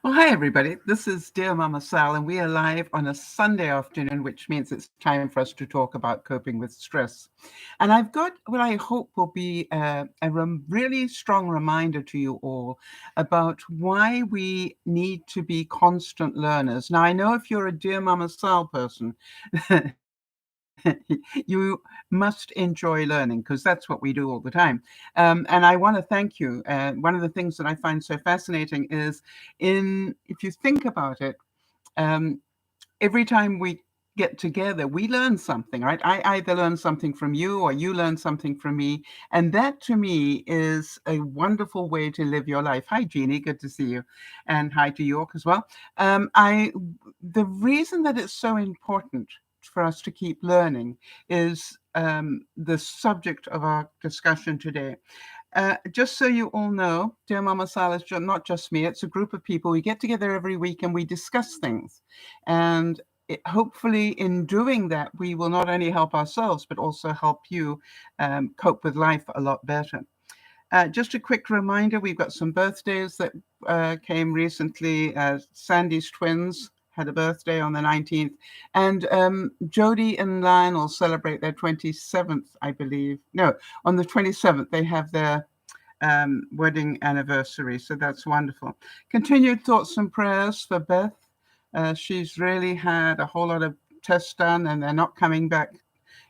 Well, hi, everybody. This is Dear Mama Sal, and we are live on a Sunday afternoon, which means it's time for us to talk about coping with stress. And I've got what I hope will be a really strong reminder to you all about why we need to be constant learners. Now, I know if you're a Dear Mama Sal person, you must enjoy learning because that's what we do all the time. And I want to thank you. One of the things that I find so fascinating is if you think about it, um, every time we get together, we learn something, right? I either learn something from you or you learn something from me. And that to me is a wonderful way to live your life. Hi, Jeannie. Good to see you. And hi to York as well. The reason that it's so important for us to keep learning is the subject of our discussion today. Just so you all know, Dear Mama Sal is not just me. It's a group of people. We get together every week and we discuss things. And hopefully in doing that, we will not only help ourselves, but also help you cope with life a lot better. Just a quick reminder, we've got some birthdays that came recently. Sandy's twins had a birthday on the 19th. And Jody and Lionel celebrate their 27th, I believe. No, on the 27th, they have their wedding anniversary. So that's wonderful. Continued thoughts and prayers for Beth. She's really had a whole lot of tests done, and they're not coming back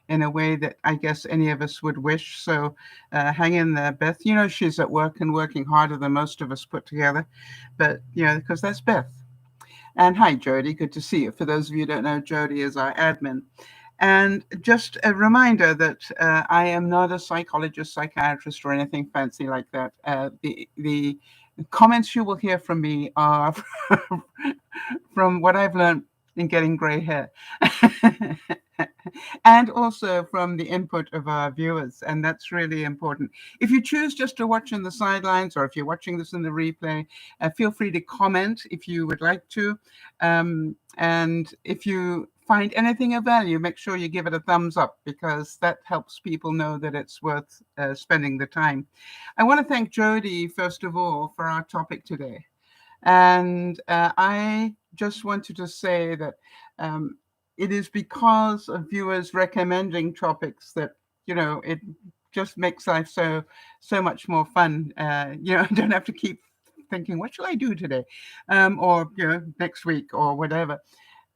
in a way that I guess any of us would wish. So hang in there, Beth. You know, she's at work and working harder than most of us put together. But, you know, because that's Beth. And hi, Jody. Good to see you. For those of you who don't know, Jody is our admin. And just a reminder that I am not a psychologist, psychiatrist, or anything fancy like that. The comments you will hear from me are from what I've learned in getting gray hair. And also from the input of our viewers. And that's really important. If you choose just to watch in the sidelines, or if you're watching this in the replay, feel free to comment if you would like to. And if you find anything of value, make sure you give it a thumbs up, because that helps people know that it's worth spending the time. I want to thank Jody, first of all, for our topic today. And I just wanted to say that it is because of viewers recommending topics that, you know, it just makes life so much more fun. You know, I don't have to keep thinking, what shall I do today? Or, you know, next week or whatever.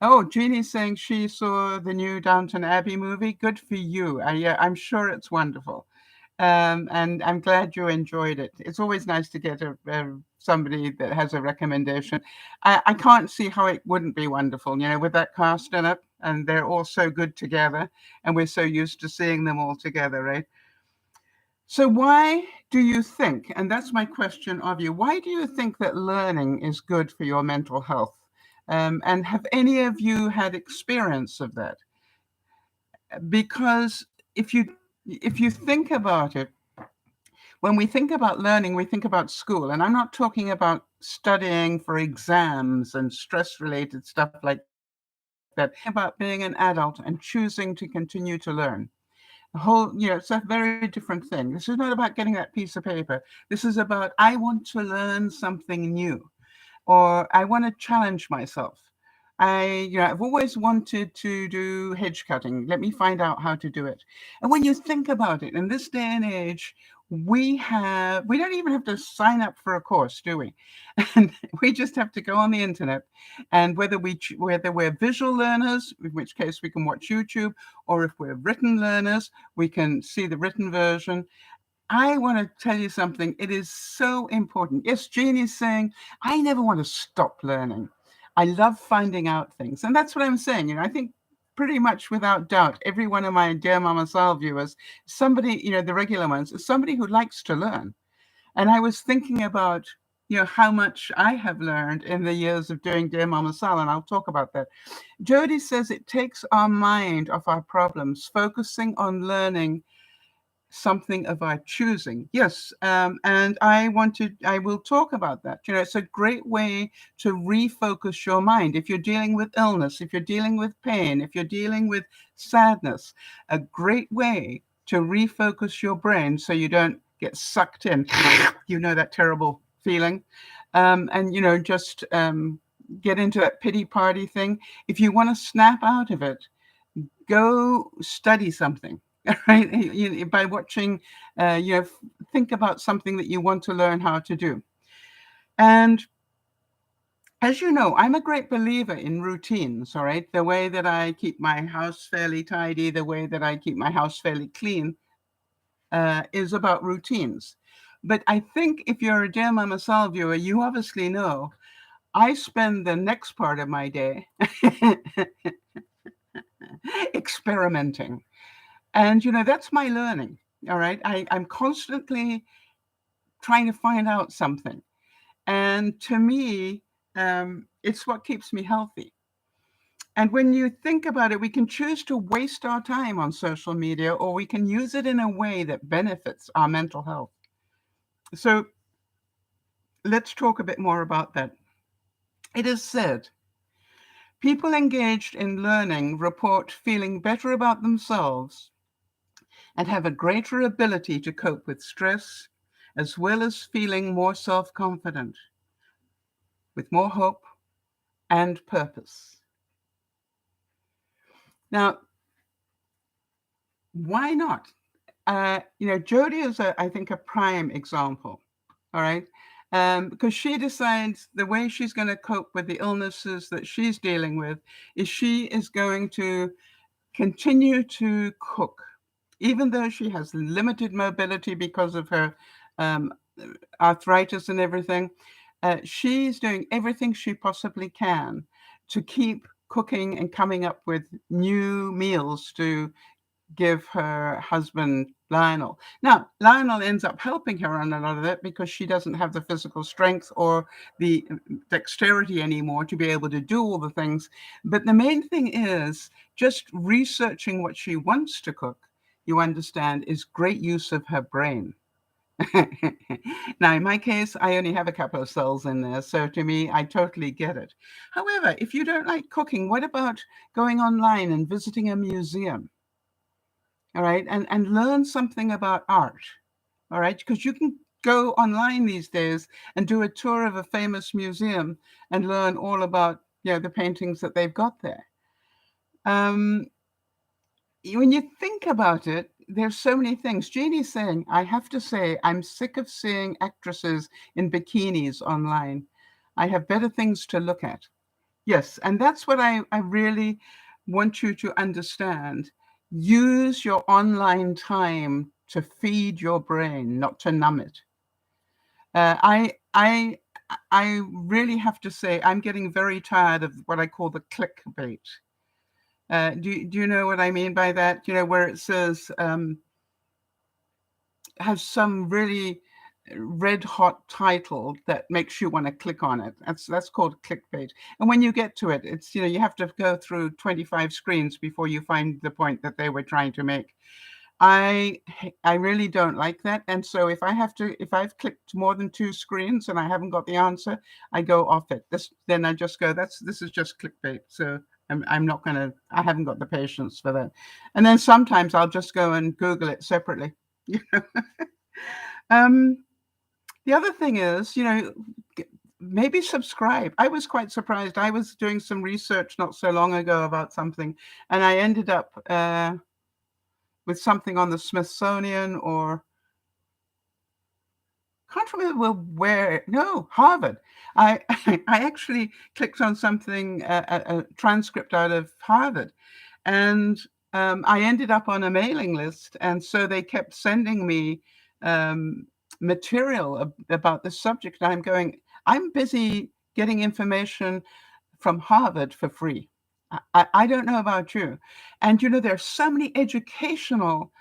Oh, Jeannie's saying she saw the new Downton Abbey movie. Good for you. Yeah, I'm sure it's wonderful. And I'm glad you enjoyed it. It's always nice to get somebody that has a recommendation. I can't see how it wouldn't be wonderful, you know, with that cast in it, and they're all so good together, and we're so used to seeing them all together, right? So why do you think, and that's my question of you, why do you think that learning is good for your mental health? And have any of you had experience of that? Because if you think about it, when we think about learning, we think about school. And I'm not talking about studying for exams and stress-related stuff like that. About being an adult and choosing to continue to learn. The whole, you know, it's a very different thing. This is not about getting that piece of paper. This is about, I want to learn something new, or I want to challenge myself. I've always wanted to do hedge cutting. Let me find out how to do it. And when you think about it, in this day and age, we don't even have to sign up for a course, do we? And we just have to go on the internet. And whether we're visual learners, in which case we can watch YouTube, or if we're written learners, we can see the written version. I want to tell you something. It is so important. Yes, Jeannie's saying, I never want to stop learning. I love finding out things. And that's what I'm saying. You know, I think pretty much without doubt, every one of my Dear Mama Sal viewers, somebody, you know, the regular ones, is somebody who likes to learn. And I was thinking about, you know, how much I have learned in the years of doing Dear Mama Sal, and I'll talk about that. Jody says it takes our mind off our problems, focusing on learning something of our choosing. Yes, and I will talk about that. You know, it's a great way to refocus your mind. If you're dealing with illness, if you're dealing with pain, if you're dealing with sadness, a great way to refocus your brain so you don't get sucked in. You know, that terrible feeling. and, just get into that pity party thing. If you want to snap out of it, go study something, right? By watching, think about something that you want to learn how to do. And as you know, I'm a great believer in routines, all right? The way that I keep my house fairly tidy, the way that I keep my house fairly clean is about routines. But I think if you're a DearMamaSal viewer, you obviously know I spend the next part of my day experimenting. And, that's my learning, all right? I'm constantly trying to find out something. And to me, it's what keeps me healthy. And when you think about it, we can choose to waste our time on social media, or we can use it in a way that benefits our mental health. So let's talk a bit more about that. It is said, people engaged in learning report feeling better about themselves and have a greater ability to cope with stress, as well as feeling more self-confident, with more hope and purpose. Now, why not? Jodie is, I think, a prime example, all right? Because she decides the way she's going to cope with the illnesses that she's dealing with is she is going to continue to cook, even though she has limited mobility because of her um, arthritis and everything. She's doing everything she possibly can to keep cooking and coming up with new meals to give her husband Lionel. Now, Lionel ends up helping her on a lot of it because she doesn't have the physical strength or the dexterity anymore to be able to do all the things. But the main thing is just researching what she wants to cook, you understand, is great use of her brain. Now, in my case, I only have a couple of cells in there. So to me, I totally get it. However, if you don't like cooking, what about going online and visiting a museum? All right, and learn something about art. All right, because you can go online these days and do a tour of a famous museum and learn all about the paintings that they've got there. When you think about it, there's so many things. Jeannie's saying, I have to say, I'm sick of seeing actresses in bikinis online. I have better things to look at. Yes, and that's what I really want you to understand. Use your online time to feed your brain, not to numb it. I really have to say I'm getting very tired of what I call the clickbait. Do you know what I mean by that? Where it says has some really red hot title that makes you want to click on it. That's called clickbait. And when you get to it, it's you have to go through 25 screens before you find the point that they were trying to make. I really don't like that. And so if I've clicked more than 2 screens and I haven't got the answer, I go off it. Then I just go, this is just clickbait. So I'm not gonna. I haven't got the patience for that. And then sometimes I'll just go and Google it separately. The other thing is, maybe subscribe. I was quite surprised. I was doing some research not so long ago about something, and I ended up with something on the Smithsonian or can't remember where. No, Harvard. I I actually clicked on something, a transcript out of Harvard, and I ended up on a mailing list, and so they kept sending me material about this subject. And I'm going, I'm busy getting information from Harvard for free. I don't know about you. And, there's so many educational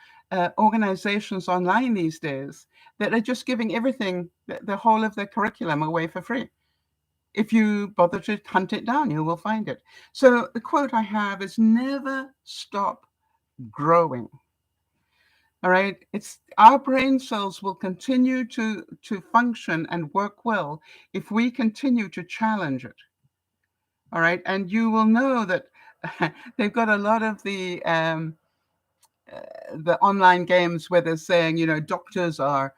organizations online these days that are just giving everything, the whole of the curriculum away for free. If you bother to hunt it down, you will find it. So the quote I have is never stop growing. All right. It's our brain cells will continue to function and work well if we continue to challenge it. All right. And you will know that they've got a lot of the online games where they're saying, doctors are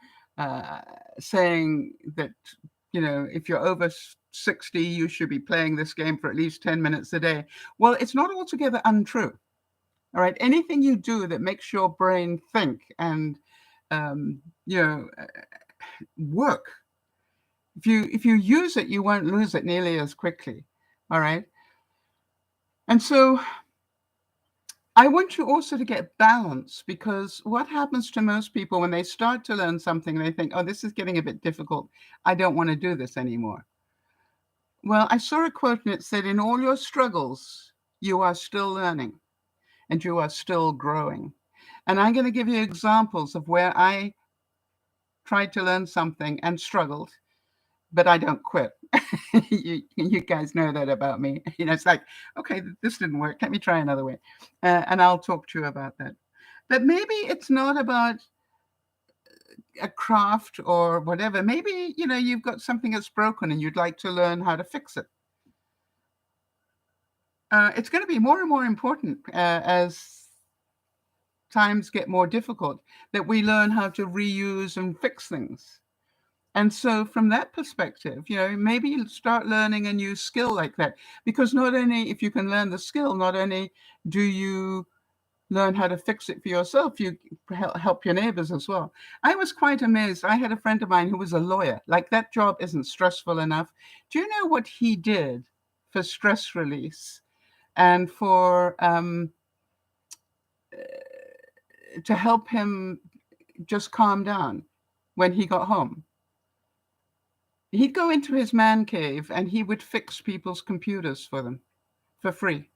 saying that if you're over 60, you should be playing this game for at least 10 minutes a day. Well, it's not altogether untrue. All right. Anything you do that makes your brain think and, um, you know, work. If you use it, you won't lose it nearly as quickly. All right. And so I want you also to get balance, because what happens to most people when they start to learn something, they think, oh, this is getting a bit difficult. I don't want to do this anymore. Well, I saw a quote and it said, in all your struggles, you are still learning and you are still growing. And I'm going to give you examples of where I tried to learn something and struggled, but I don't quit. You guys know that about me. It's like, okay, this didn't work. Let me try another way. And I'll talk to you about that. But maybe it's not about a craft or whatever. Maybe, you've got something that's broken and you'd like to learn how to fix it. It's going to be more and more important as times get more difficult that we learn how to reuse and fix things. And so from that perspective, maybe you start learning a new skill like that, because not only if you can learn the skill, not only do you learn how to fix it for yourself, you help your neighbors as well. I was quite amazed. I had a friend of mine who was a lawyer. Like, that job isn't stressful enough. Do you know what he did for stress release and for to help him just calm down when he got home? He'd go into his man cave and he would fix people's computers for them for free.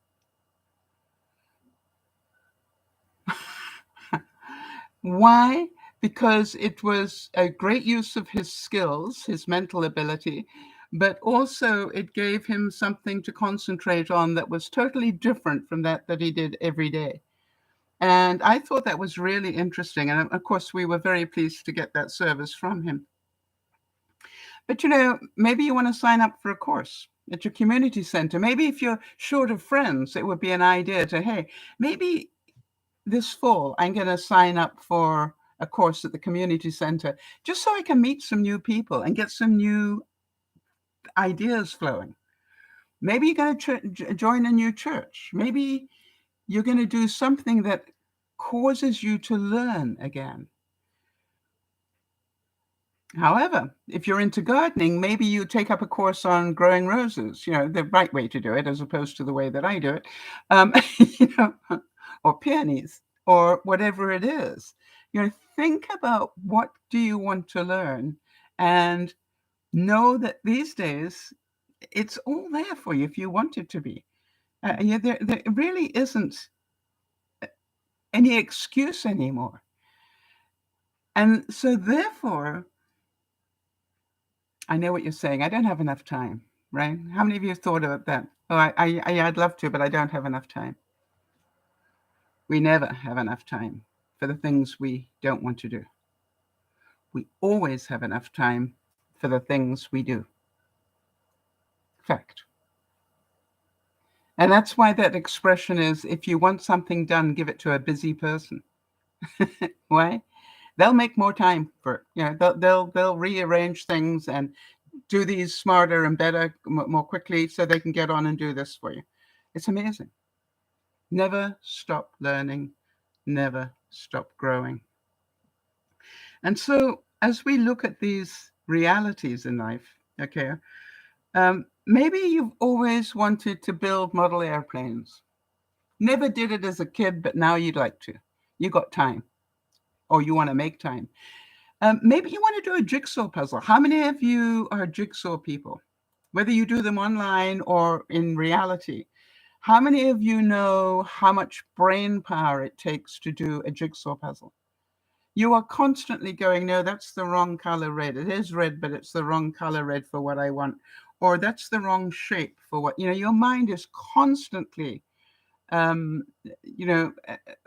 Why? Because it was a great use of his skills, his mental ability, but also it gave him something to concentrate on that was totally different from that he did every day. And I thought that was really interesting. And of course, we were very pleased to get that service from him. But, maybe you want to sign up for a course at your community center. Maybe if you're short of friends, it would be an idea to, hey, maybe this fall, I'm going to sign up for a course at the community center just so I can meet some new people and get some new ideas flowing. Maybe you're going to join a new church. Maybe you're going to do something that causes you to learn again. However, if you're into gardening, maybe you take up a course on growing roses, the right way to do it, as opposed to the way that I do it, or peonies, or whatever it is. Think about, what do you want to learn, and know that these days it's all there for you if you want it to be. There really isn't any excuse anymore. And so therefore, I know what you're saying. I don't have enough time, right? How many of you have thought about that? Oh, I'd love to, but I don't have enough time. We never have enough time for the things we don't want to do. We always have enough time for the things we do. Fact. And that's why that expression is, if you want something done, give it to a busy person. Why? They'll make more time for it. They'll rearrange things and do these smarter and better, more quickly, so they can get on and do this for you. It's amazing. Never stop learning, never stop growing. And so as we look at these realities in life, okay, maybe you've always wanted to build model airplanes. Never did it as a kid, but now you'd like to. You got time, or you want to make time. Maybe you want to do a jigsaw puzzle. How many of you are jigsaw people? Whether you do them online or in reality, how many of you know how much brain power it takes to do a jigsaw puzzle? You are constantly going, no, that's the wrong color red. It is red, but it's the wrong color red for what I want. Or that's the wrong shape for what, your mind is constantly,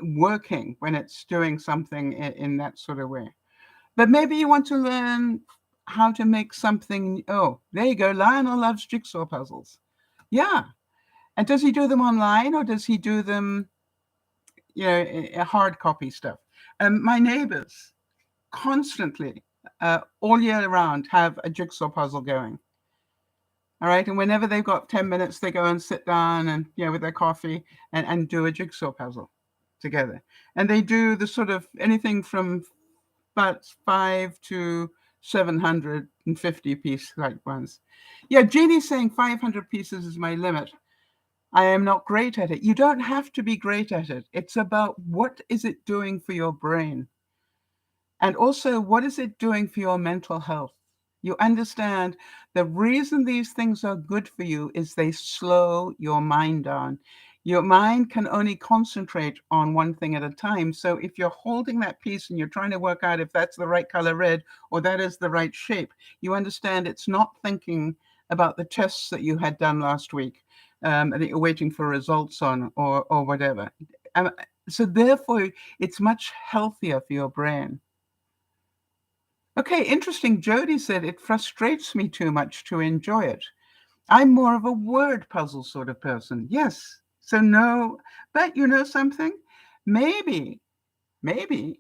working when it's doing something in that sort of way. But maybe you want to learn how to make something. Oh, there you go. Lionel loves jigsaw puzzles. Yeah. And does he do them online, or does he do them, hard copy stuff? My neighbors constantly all year round have a jigsaw puzzle going. All right. And whenever they've got 10 minutes, they go and sit down and, with their coffee and do a jigsaw puzzle together. And they do the sort of anything from about 5 to 750 piece like ones. Yeah, Jeannie's saying 500 pieces is my limit. I am not great at it. You don't have to be great at it. It's about what is it doing for your brain? And also, what is it doing for your mental health? You understand the reason these things are good for you is they slow your mind down. Your mind can only concentrate on one thing at a time. So if you're holding that piece and you're trying to work out if that's the right color red or that is the right shape, you understand it's not thinking about the tests that you had done last week, that you're waiting for results on or whatever. Um, so therefore, it's much healthier for your brain. Okay, interesting. Jody said it frustrates me too much to enjoy it. I'm more of a word puzzle sort of person. Yes. So no, but you know something? Maybe, maybe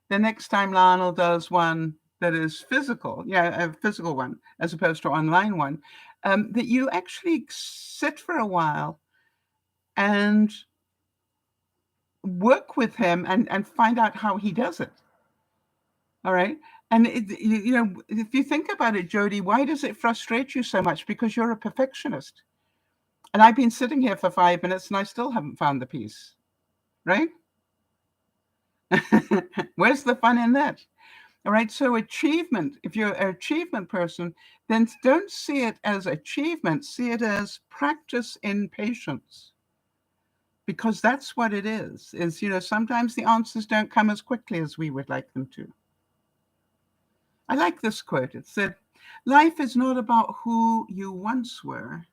the next time Lionel does one that is physical, a physical one as opposed to online one, that you actually sit for a while and work with him and find out how he does it. All right. And if you think about it, Jody, why does it frustrate you so much? Because you're a perfectionist. And I've been sitting here for 5 minutes and I still haven't found the piece. Right? Where's the fun in that? All right. So achievement, if you're an achievement person, then don't see it as achievement, see it as practice in patience. Because that's what it is, sometimes the answers don't come as quickly as we would like them to. I like this quote. It said, life is not about who you once were.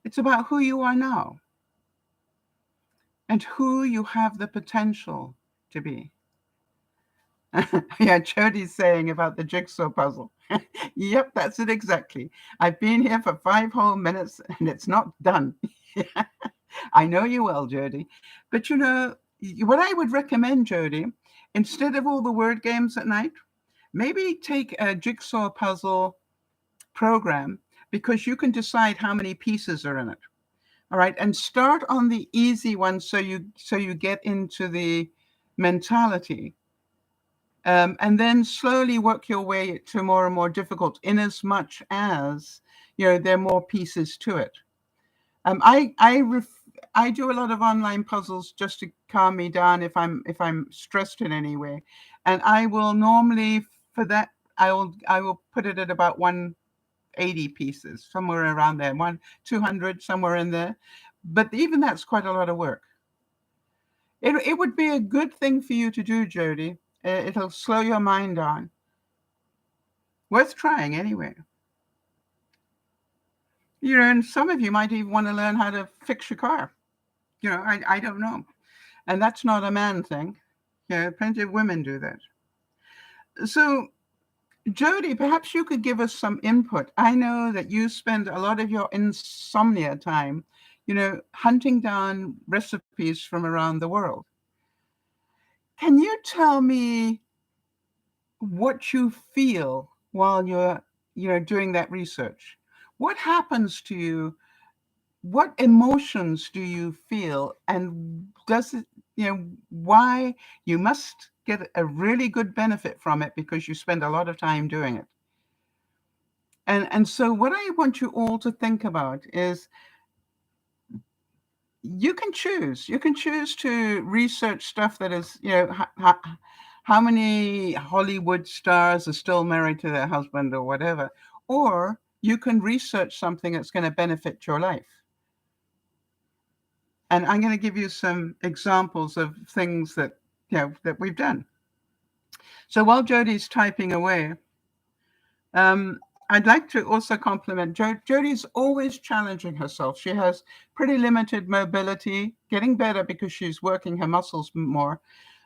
It's about who you are now and who you have the potential to be. Yeah, Jody's saying about the jigsaw puzzle. Yep, that's it exactly. I've been here for 5 whole minutes and it's not done. I know you will, Jody. But what I would recommend, Jody, instead of all the word games at night, maybe take a jigsaw puzzle program because you can decide how many pieces are in it. All right. And start on the easy one so you get into the mentality. And then slowly work your way to more and more difficult in as much as, there are more pieces to it. I do a lot of online puzzles just to calm me down if I'm stressed in any way. And I will normally for that I will put it at about 180 pieces, somewhere around there, 200, somewhere in there. But even that's quite a lot of work. It would be a good thing for you to do, Jody. It'll slow your mind down. Worth trying anyway. And some of you might even want to learn how to fix your car. I don't know. And that's not a man thing. Plenty of women do that. So, Jody, perhaps you could give us some input. I know that you spend a lot of your insomnia time, hunting down recipes from around the world. Can you tell me what you feel while you're doing that research? What happens to you? What emotions do you feel? And does it, why you must get a really good benefit from it because you spend a lot of time doing it. And so what I want you all to think about is you can choose to research stuff that is, how many Hollywood stars are still married to their husband or whatever, or you can research something that's going to benefit your life. And I'm going to give you some examples of things that we've done. So while Jody's typing away, I'd like to also compliment Jody's always challenging herself. She has pretty limited mobility, getting better because she's working her muscles more.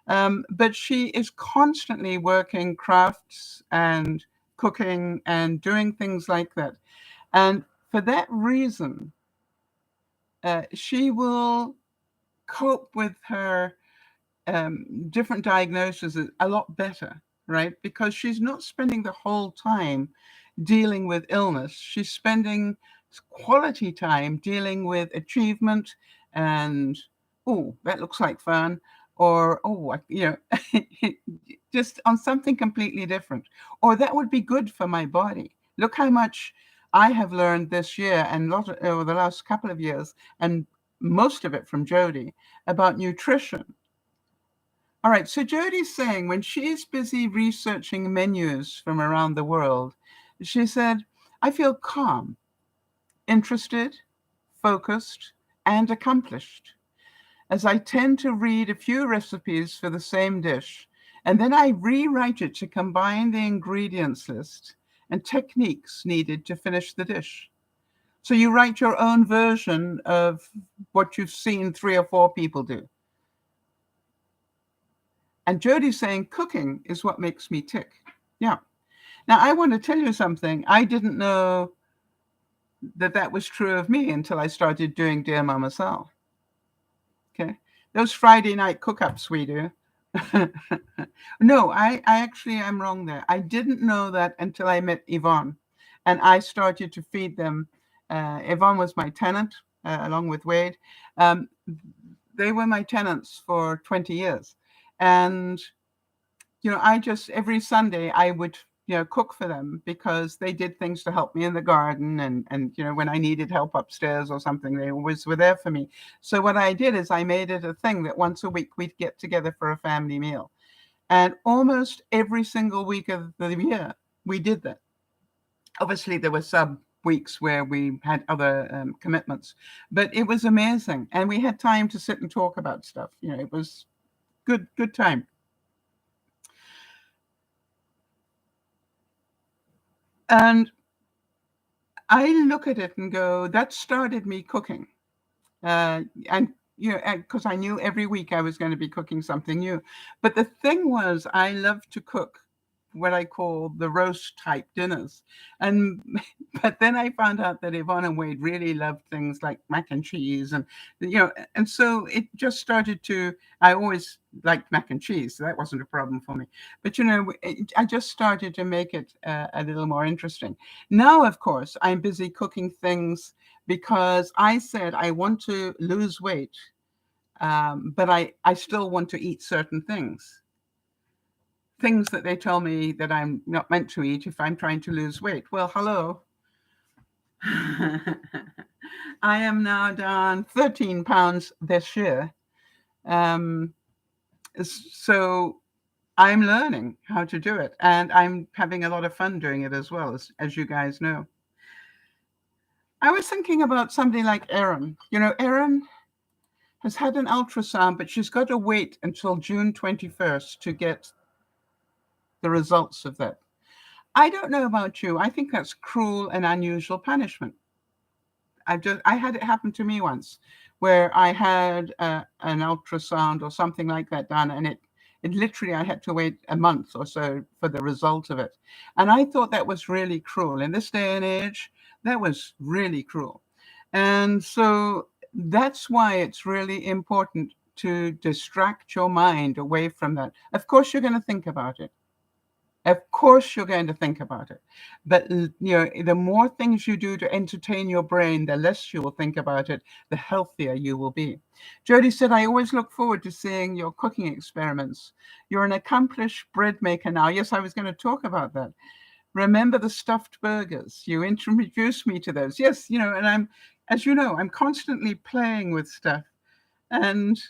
But she is constantly working crafts and cooking and doing things like that. And for that reason, she will cope with her different diagnoses a lot better right? Because she's not spending the whole time dealing with illness. She's spending quality time dealing with achievement and, oh, that looks like fun, or, oh, just on something completely different. Or that would be good for my body. Look how much I have learned this year and over the last couple of years, and most of it from Jody, about nutrition. All right, so Jody's saying when she's busy researching menus from around the world, she said, I feel calm, interested, focused, and accomplished, as I tend to read a few recipes for the same dish, and then I rewrite it to combine the ingredients list and techniques needed to finish the dish. So you write your own version of what you've seen 3 or 4 people do. And Jody's saying cooking is what makes me tick. Yeah. Now, I want to tell you something. I didn't know that was true of me until I started doing DearMamaSal. Okay. Those Friday night cook-ups we do. No, I actually am wrong there. I didn't know that until I met Yvonne, and I started to feed them. Yvonne was my tenant, along with Wade. They were my tenants for 20 years. And, I just, every Sunday I would, cook for them because they did things to help me in the garden. And when I needed help upstairs or something, they always were there for me. So what I did is I made it a thing that once a week we'd get together for a family meal. And almost every single week of the year, we did that. Obviously, there were some weeks where we had other commitments, but it was amazing. And we had time to sit and talk about stuff. It was good time. And I look at it and go, that started me cooking. And because I knew every week I was going to be cooking something new. But the thing was, I love to cook what I call the roast type dinners. But then I found out that Yvonne and Wade really loved things like mac and cheese, and so it just started to, I always liked mac and cheese, so that wasn't a problem for me. But I just started to make it a little more interesting. Now, of course, I'm busy cooking things because I said I want to lose weight, but I still want to eat certain things that they tell me that I'm not meant to eat if I'm trying to lose weight. Well, hello. I am now down 13 pounds this year. So I'm learning how to do it, and I'm having a lot of fun doing it as well, as you guys know. I was thinking about somebody like Erin. Erin has had an ultrasound, but she's got to wait until June 21st to get the results of that. I don't know about you. I think that's cruel and unusual punishment. I had it happen to me once, where I had an ultrasound or something like that done, and it literally, I had to wait a month or so for the result of it. And I thought that was really cruel. In this day and age, that was really cruel. And so that's why it's really important to distract your mind away from that. Of course, you're going to think about it. Of course, you're going to think about it. But, the more things you do to entertain your brain, the less you will think about it, the healthier you will be. Jody said, I always look forward to seeing your cooking experiments. You're an accomplished bread maker now. Yes, I was going to talk about that. Remember the stuffed burgers? You introduced me to those. Yes, and as you know, I'm constantly playing with stuff. And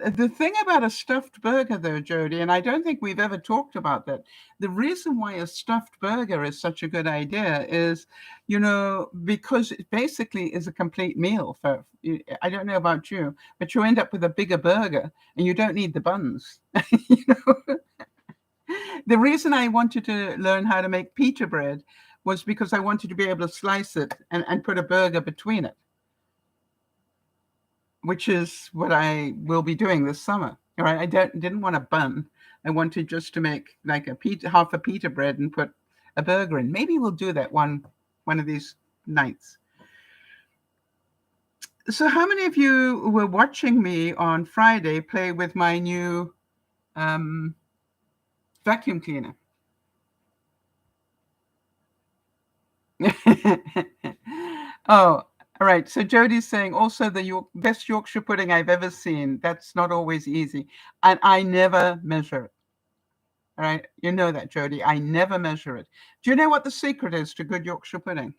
the thing about a stuffed burger, though, Jody, and I don't think we've ever talked about that, the reason why a stuffed burger is such a good idea is, because it basically is a complete meal. I don't know about you, but you end up with a bigger burger and you don't need the buns. The reason I wanted to learn how to make pita bread was because I wanted to be able to slice it and put a burger between it, which is what I will be doing this summer. All right, I didn't want a bun. I wanted just to make like half a pita bread and put a burger in. Maybe we'll do that one of these nights. So how many of you were watching me on Friday play with my new Vacuum cleaner. Oh, all right. So Jodie's saying also the best Yorkshire pudding I've ever seen. That's not always easy. And I never measure it. All right. You know that, Jodie. I never measure it. Do you know what the secret is to good Yorkshire pudding?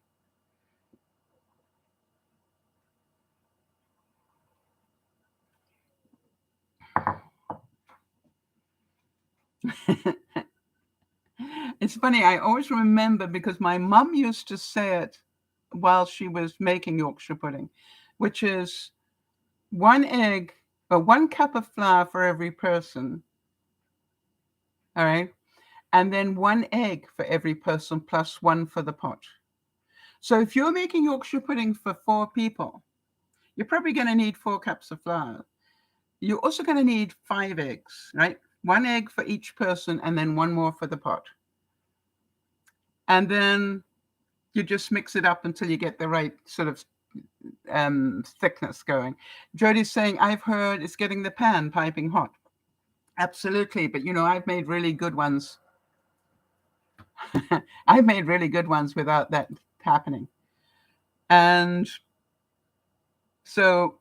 It's funny. I always remember because my mum used to say it while she was making Yorkshire pudding, which is one egg or 1 cup of flour for every person. All right. And then 1 egg for every person plus 1 for the pot. So if you're making Yorkshire pudding for 4 people, you're probably going to need 4 cups of flour. You're also going to need 5 eggs, right? 1 egg for each person and then 1 more for the pot. And then you just mix it up until you get the right sort of thickness going. Jodie's saying, I've heard it's getting the pan piping hot. Absolutely. But, I've made really good ones. I've made really good ones without that happening. And so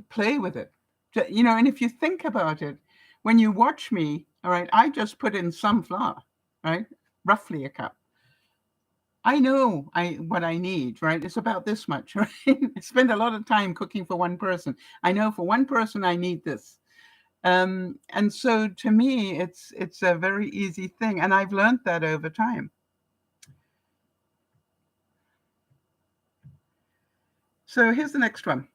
play with it. And if you think about it, when you watch me, all right, I just put in some flour, right? Roughly a cup. I know what I need, right? It's about this much, right? I spend a lot of time cooking for one person. I know for one person I need this. And so to me, it's a very easy thing. And I've learned that over time. So here's the next one.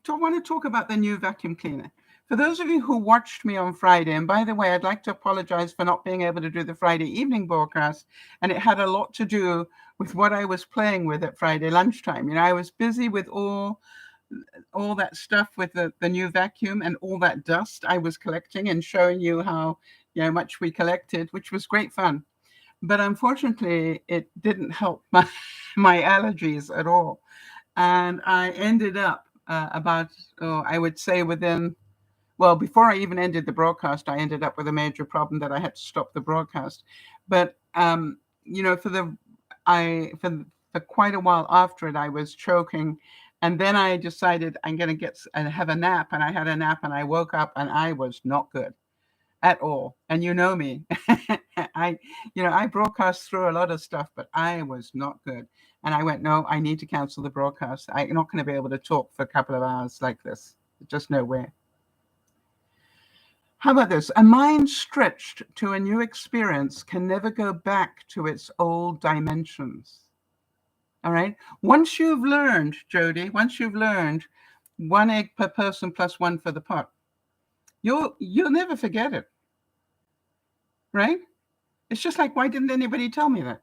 So I want to talk about the new vacuum cleaner. For those of you who watched me on Friday, and by the way, I'd like to apologize for not being able to do the Friday evening broadcast. And it had a lot to do with what I was playing with at Friday lunchtime. I was busy with all that stuff with the new vacuum and all that dust I was collecting and showing you how much we collected, which was great fun. But unfortunately, it didn't help my allergies at all. And I ended up I would say before I even ended the broadcast, I ended up with a major problem that I had to stop the broadcast. But, for quite a while after it, I was choking. And then I decided I'm going to have a nap. And I had a nap and I woke up and I was not good at all. And you know me, I broadcast through a lot of stuff, but I was not good. And I went, no, I need to cancel the broadcast. I'm not going to be able to talk for a couple of hours like this. Just no way. How about this? A mind stretched to a new experience can never go back to its old dimensions. All right. Once you've learned, Jodie, 1 egg per person plus 1 for the pot, you'll never forget it. Right? It's just like, why didn't anybody tell me that?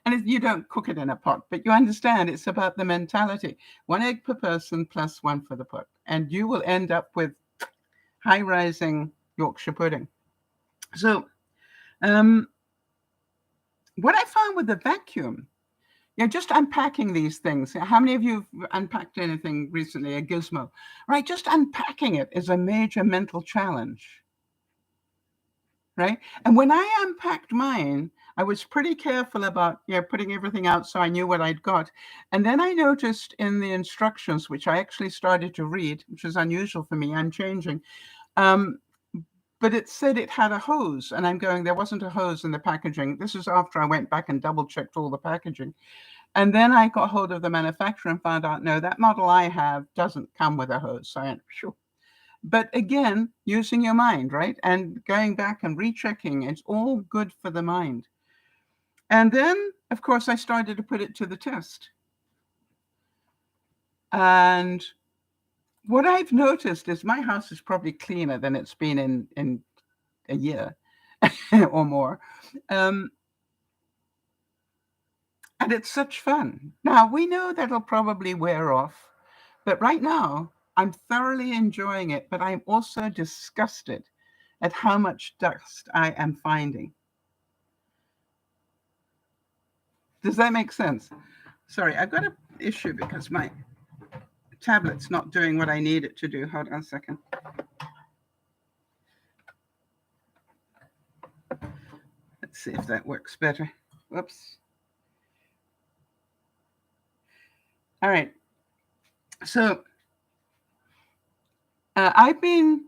And you don't cook it in a pot, but you understand it's about the mentality. 1 egg per person plus 1 for the pot. And you will end up with high-rising Yorkshire pudding. So what I found with the vacuum, just unpacking these things. How many of you have unpacked anything recently, a gizmo? Right, just unpacking it is a major mental challenge. Right? And when I unpacked mine, I was pretty careful about putting everything out so I knew what I'd got. And then I noticed in the instructions, which I actually started to read, which is unusual for me, I'm changing, but it said it had a hose. And I'm going, there wasn't a hose in the packaging. This is after I went back and double checked all the packaging. And then I got hold of the manufacturer and found out, no, that model I have doesn't come with a hose. So I went, sure. But again, using your mind, right? And going back and rechecking, it's all good for the mind. And then, of course, I started to put it to the test. And what I've noticed is my house is probably cleaner than it's been in a year or more. And it's such fun. Now, we know that'll probably wear off. But right now, I'm thoroughly enjoying it, but I'm also disgusted at how much dust I am finding. Does that make sense? Sorry, I've got an issue because my tablet's not doing what I need it to do. Hold on a second. Let's see if that works better. Whoops. All right. So I've been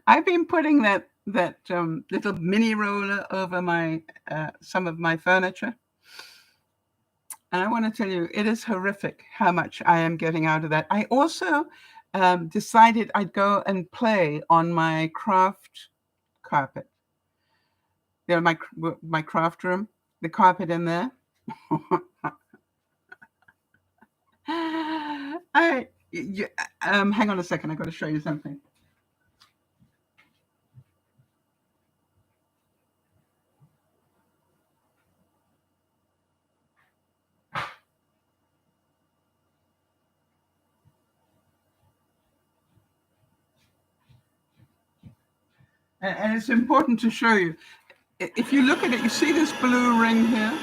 I've been putting that little mini roller over my some of my furniture, and I want to tell you, it is horrific how much I am getting out of that. I also decided I'd go and play on my craft carpet. You know, my craft room, the carpet in there. Hang on a second. I got to show you something. And it's important to show you. If you look at it, you see this blue ring here?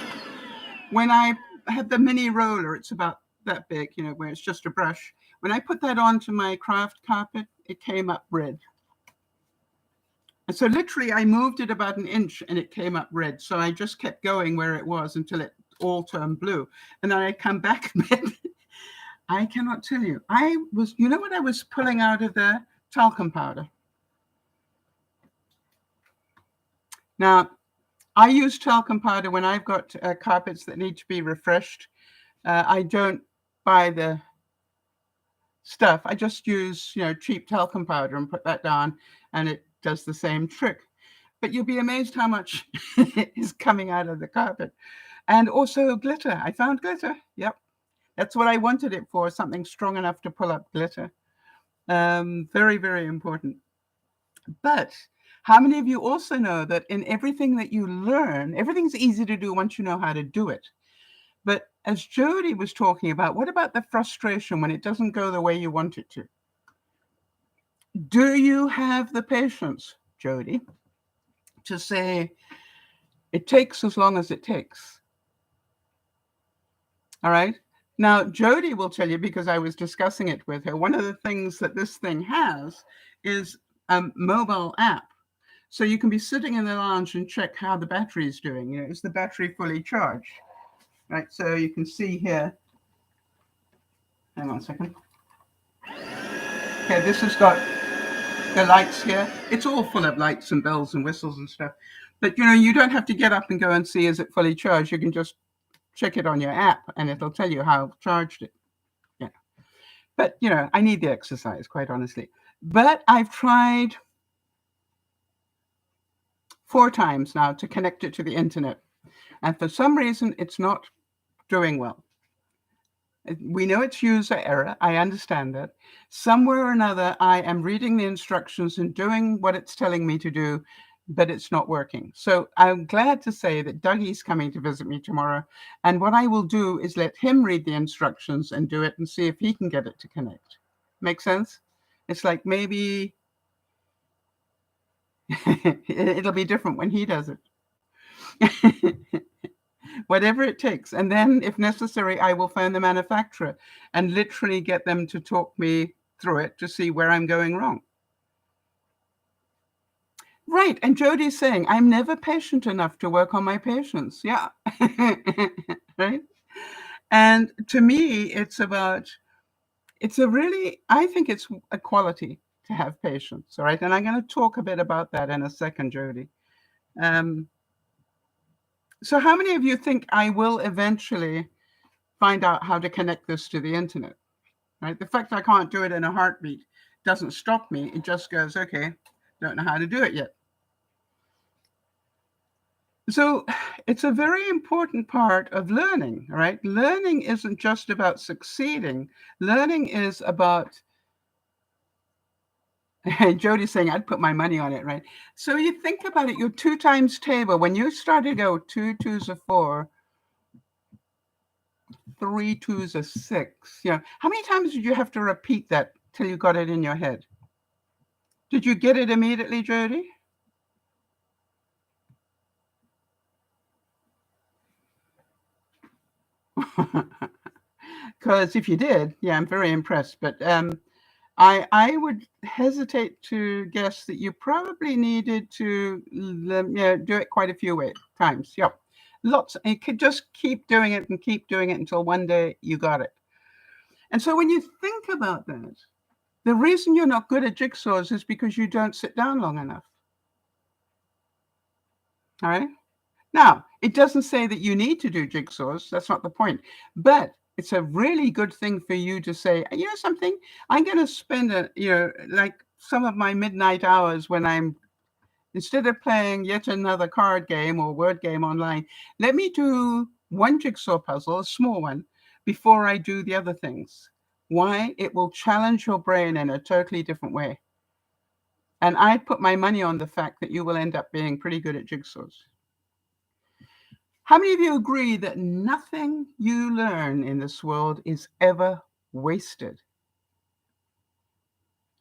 When I had the mini roller, it's about that big, you know, where it's just a brush. When I put that onto my craft carpet, it came up red. And so literally I moved it about an inch and it came up red. So I just kept going where it was until it all turned blue. And then I come back a bit. I cannot tell you. You know what I was pulling out of there? Talcum powder. Now, I use talcum powder when I've got carpets that need to be refreshed. I don't buy the stuff. I just use, you know, cheap talcum powder and put that down, and it does the same trick. But you'll be amazed how much is coming out of the carpet. And also glitter. I found glitter. Yep. That's what I wanted it for, something strong enough to pull up glitter. Very, very important. But how many of you also know that in everything that you learn, everything's easy to do once you know how to do it. But as Jody was talking about, what about the frustration when it doesn't go the way you want it to? Do you have the patience, Jody, to say, it takes as long as it takes? All right. Now, Jody will tell you, because I was discussing it with her, one of the things that this thing has is a mobile app. So you can be sitting in the lounge and check how the battery is doing. You know, is the battery fully charged? Right. So you can see here. Hang on a second. Okay, this has got the lights here. It's all full of lights and bells and whistles and stuff. But, you know, you don't have to get up and go and see, is it fully charged? You can just check it on your app and it'll tell you how charged it. Yeah. But, you know, I need the exercise, quite honestly. But I've tried 4 times now to connect it to the internet. And for some reason, it's not doing well. We know it's user error. I understand that. Somewhere or another, I am reading the instructions and doing what it's telling me to do, but it's not working. So I'm glad to say that Dougie's coming to visit me tomorrow. And what I will do is let him read the instructions and do it and see if he can get it to connect. Make sense? It's like maybe it'll be different when he does it. Whatever it takes. And then, if necessary, I will phone the manufacturer and literally get them to talk me through it to see where I'm going wrong. Right. And Jody's saying, I'm never patient enough to work on my patience. Yeah. Right. And to me, it's a really, I think it's a quality to have patience. All right. And I'm going to talk a bit about that in a second, Jody. So how many of you think I will eventually find out how to connect this to the internet? Right? The fact I can't do it in a heartbeat doesn't stop me. It just goes, okay, don't know how to do it yet. So it's a very important part of learning, right? Learning isn't just about succeeding. Learning is about, Jody's saying, I'd put my money on it, right? So you think about it, your 2 times table, when you started to go 2 2s are 4, 3 2s are 6, you know, how many times did you have to repeat that till you got it in your head? Did you get it immediately, Jody? Because if you did, yeah, I'm very impressed. But I would hesitate to guess that you probably needed to do it quite a few times. Yep. Lots. You could just keep doing it and keep doing it until one day you got it. And so when you think about that, the reason you're not good at jigsaws is because you don't sit down long enough. All right? Now, it doesn't say that you need to do jigsaws. That's not the point. But it's a really good thing for you to say, you know something, I'm going to spend like some of my midnight hours when I'm, instead of playing yet another card game or word game online, let me do one jigsaw puzzle, a small one, before I do the other things. Why? It will challenge your brain in a totally different way. And I put my money on the fact that you will end up being pretty good at jigsaws. How many of you agree that nothing you learn in this world is ever wasted?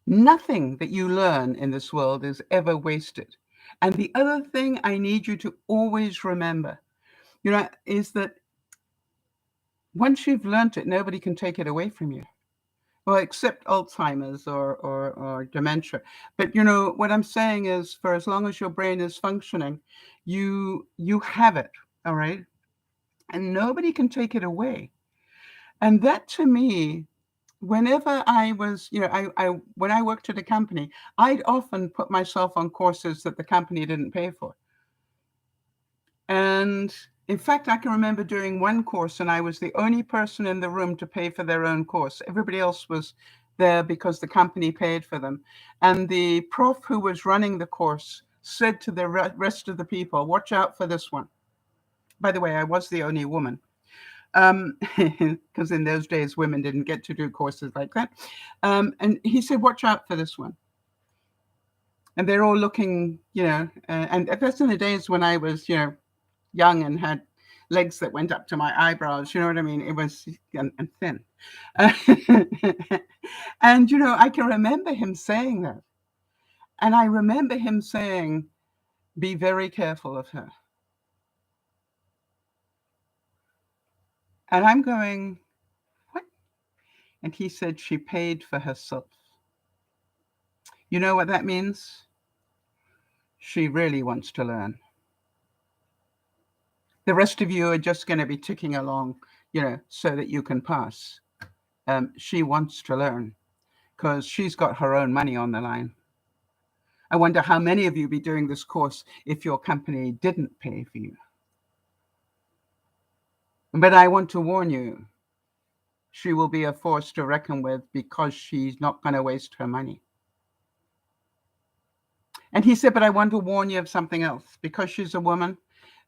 Nothing that you learn in this world is ever wasted. And the other thing I need you to always remember, is that once you've learned it, nobody can take it away from you. Well, except Alzheimer's or dementia. But what I'm saying is, for as long as your brain is functioning, you have it, all right? And nobody can take it away. And that, to me, whenever I was, when I worked at a company, I'd often put myself on courses that the company didn't pay for. And in fact, I can remember doing one course and I was the only person in the room to pay for their own course. Everybody else was there because the company paid for them. And the prof who was running the course said to the rest of the people, watch out for this one. By the way, I was the only woman. Because in those days, women didn't get to do courses like that. And he said, watch out for this one. And they're all looking, and that's in the days when I was, young and had legs that went up to my eyebrows. You know what I mean? It was and thin. And, I can remember him saying that. And I remember him saying, be very careful of her. And I'm going, what? And he said, she paid for herself. You know what that means? She really wants to learn. The rest of you are just going to be ticking along, so that you can pass. She wants to learn because she's got her own money on the line. I wonder how many of you be doing this course if your company didn't pay for you. But I want to warn you, she will be a force to reckon with because she's not going to waste her money. And he said, but I want to warn you of something else. Because she's a woman,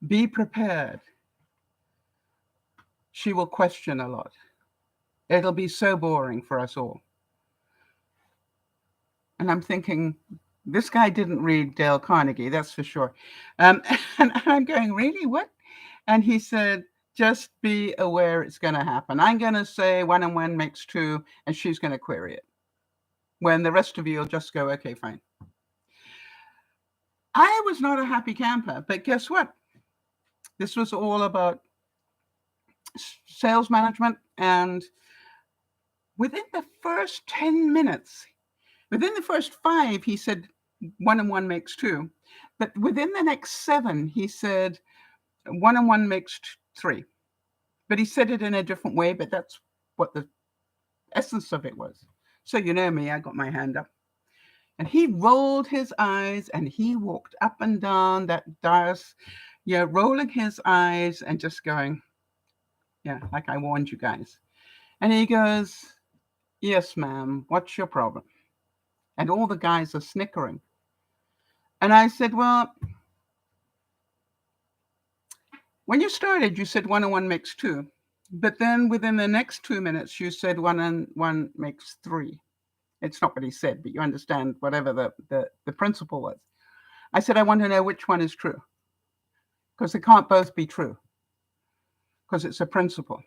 be prepared. She will question a lot. It'll be so boring for us all. And I'm thinking, this guy didn't read Dale Carnegie, that's for sure. And I'm going, really, what? And he said, just be aware it's going to happen. I'm going to say 1 and 1 makes 2, and she's going to query it. When the rest of you will just go, okay, fine. I was not a happy camper, but guess what? This was all about sales management. And within the first 10 minutes, within the first 5, he said 1 and 1 makes 2. But within the next 7, he said 1 and 1 makes 3. But he said it in a different way, but that's what the essence of it was. So you know me, I got my hand up. And he rolled his eyes and he walked up and down that dais, rolling his eyes and just going, yeah, like I warned you guys. And he goes, yes, ma'am, what's your problem? And all the guys are snickering. And I said, well, when you started, you said 1 and 1 makes 2. But then within the next 2 minutes, you said 1 and 1 makes 3. It's not what he said, but you understand whatever the principle was. I said, I want to know which one is true. Because they can't both be true. Because it's a principle.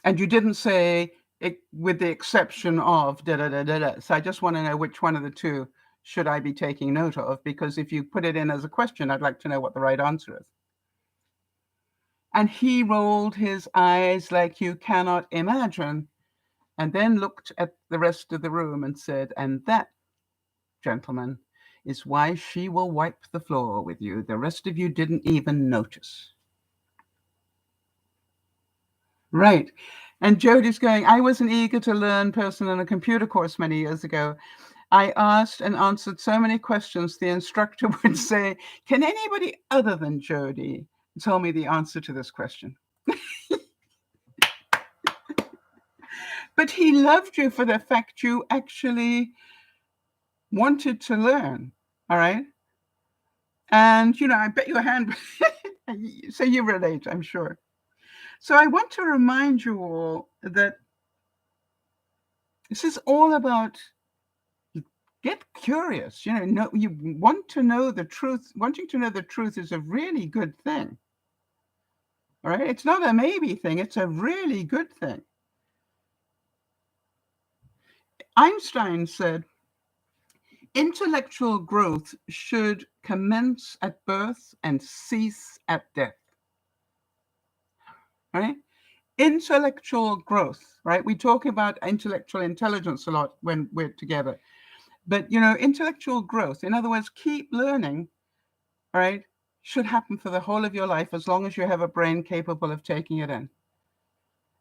And you didn't say, it, with the exception of da-da-da-da-da. So I just want to know which one of the two should I be taking note of? Because if you put it in as a question, I'd like to know what the right answer is. And he rolled his eyes like you cannot imagine. and then looked at the rest of the room and said, "And that, gentlemen, is why she will wipe the floor with you. The rest of you didn't even notice." Right. And Jodi's going, "I was an eager to learn person in a computer course many years ago. I asked and answered so many questions, the instructor would say, 'Can anybody other than Jodi tell me the answer to this question?'" But he loved you for the fact you actually wanted to learn. All right. And, I bet your hand, so you relate, I'm sure. So I want to remind you all that this is all about get curious. You want to know the truth. Wanting to know the truth is a really good thing. All right. It's not a maybe thing. It's a really good thing. Einstein said, "Intellectual growth should commence at birth and cease at death." Right? Intellectual growth, right? We talk about intellectual intelligence a lot when we're together. But, intellectual growth, in other words, keep learning, right, should happen for the whole of your life as long as you have a brain capable of taking it in.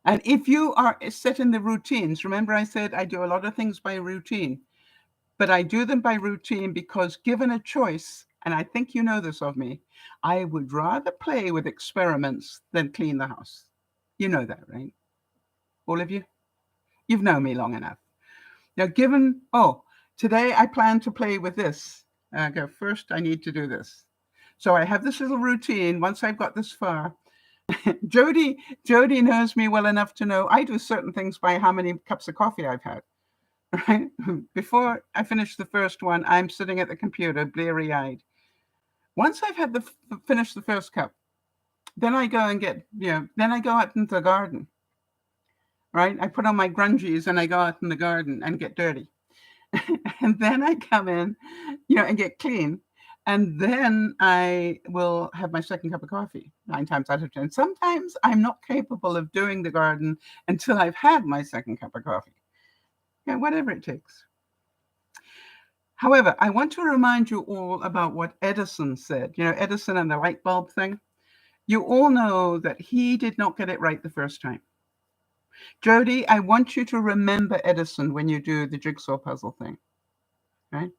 And if you are set in the routines, remember I said I do a lot of things by routine, but I do them by routine because given a choice, and I think you know this of me, I would rather play with experiments than clean the house. You know that, right? All of you? You've known me long enough. Now, today I plan to play with this. I go, first I need to do this. So I have this little routine. Once I've got this far, Jodi knows me well enough to know I do certain things by how many cups of coffee I've had. Right? Before I finish the first one, I'm sitting at the computer, bleary-eyed. Once I've had finished the first cup, then I go and then I go out into the garden. Right? I put on my grungies and I go out in the garden and get dirty. And then I come in, and get clean. And then I will have my second cup of coffee 9 times out of 10. Sometimes I'm not capable of doing the garden until I've had my second cup of coffee. Whatever it takes. However, I want to remind you all about what Edison said. Edison and the light bulb thing. You all know that he did not get it right the first time. Jodi, I want you to remember Edison when you do the jigsaw puzzle thing, right?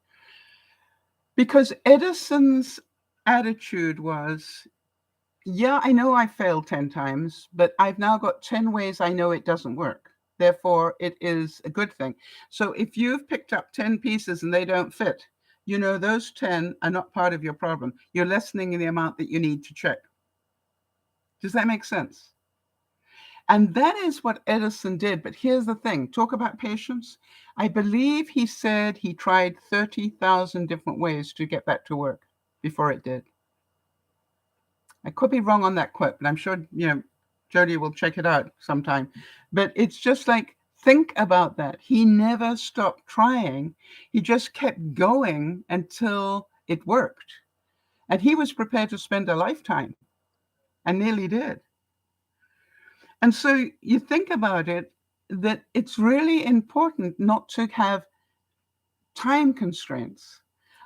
Because Edison's attitude was, yeah, I know I failed 10 times, but I've now got 10 ways I know it doesn't work. Therefore, it is a good thing. So if you've picked up 10 pieces and they don't fit, those 10 are not part of your problem. You're lessening the amount that you need to check. Does that make sense? And that is what Edison did. But here's the thing. Talk about patience. I believe he said he tried 30,000 different ways to get that to work before it did. I could be wrong on that quote, but I'm sure, Jodi will check it out sometime. But it's just like, think about that. He never stopped trying. He just kept going until it worked. And he was prepared to spend a lifetime and nearly did. And so you think about it, that it's really important not to have time constraints.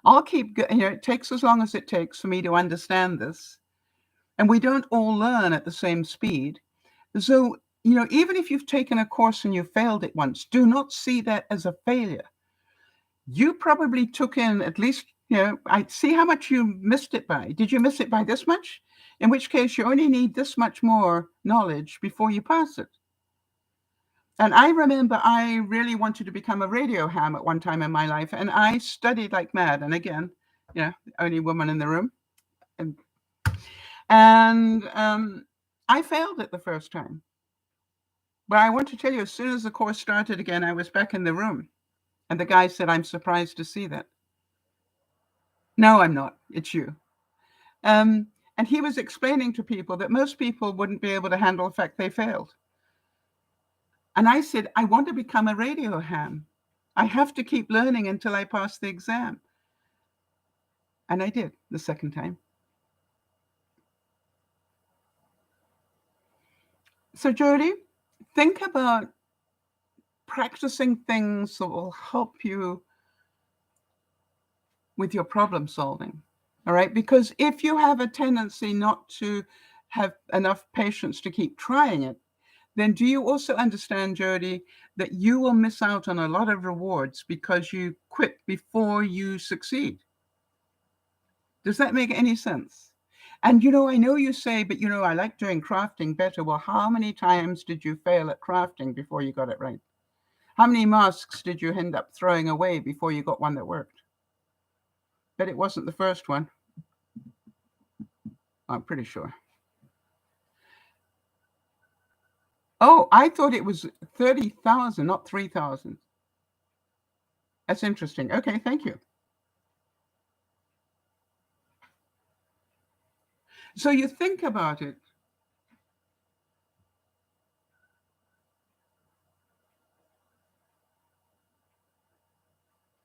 I'll keep, it takes as long as it takes for me to understand this. And we don't all learn at the same speed. So, even if you've taken a course and you failed it once, do not see that as a failure. You probably took in at least, I see how much you missed it by. Did you miss it by this much? In which case you only need this much more knowledge before you pass it. And I remember I really wanted to become a radio ham at one time in my life, and I studied like mad. And again, only woman in the room. And I failed it the first time. But I want to tell you, as soon as the course started again, I was back in the room. And the guy said, "I'm surprised to see that." No, I'm not. It's you. And he was explaining to people that most people wouldn't be able to handle the fact they failed. And I said, I want to become a radio ham. I have to keep learning until I pass the exam. And I did the second time. So Jodi, think about practicing things that will help you with your problem solving. All right. Because if you have a tendency not to have enough patience to keep trying it, then do you also understand, Jody, that you will miss out on a lot of rewards because you quit before you succeed? Does that make any sense? And, I know you say, but, I like doing crafting better. Well, how many times did you fail at crafting before you got it right? How many masks did you end up throwing away before you got one that worked? Bet it wasn't the first one. I'm pretty sure. Oh, I thought it was 30,000, not 3,000. That's interesting. Okay, thank you. So you think about it.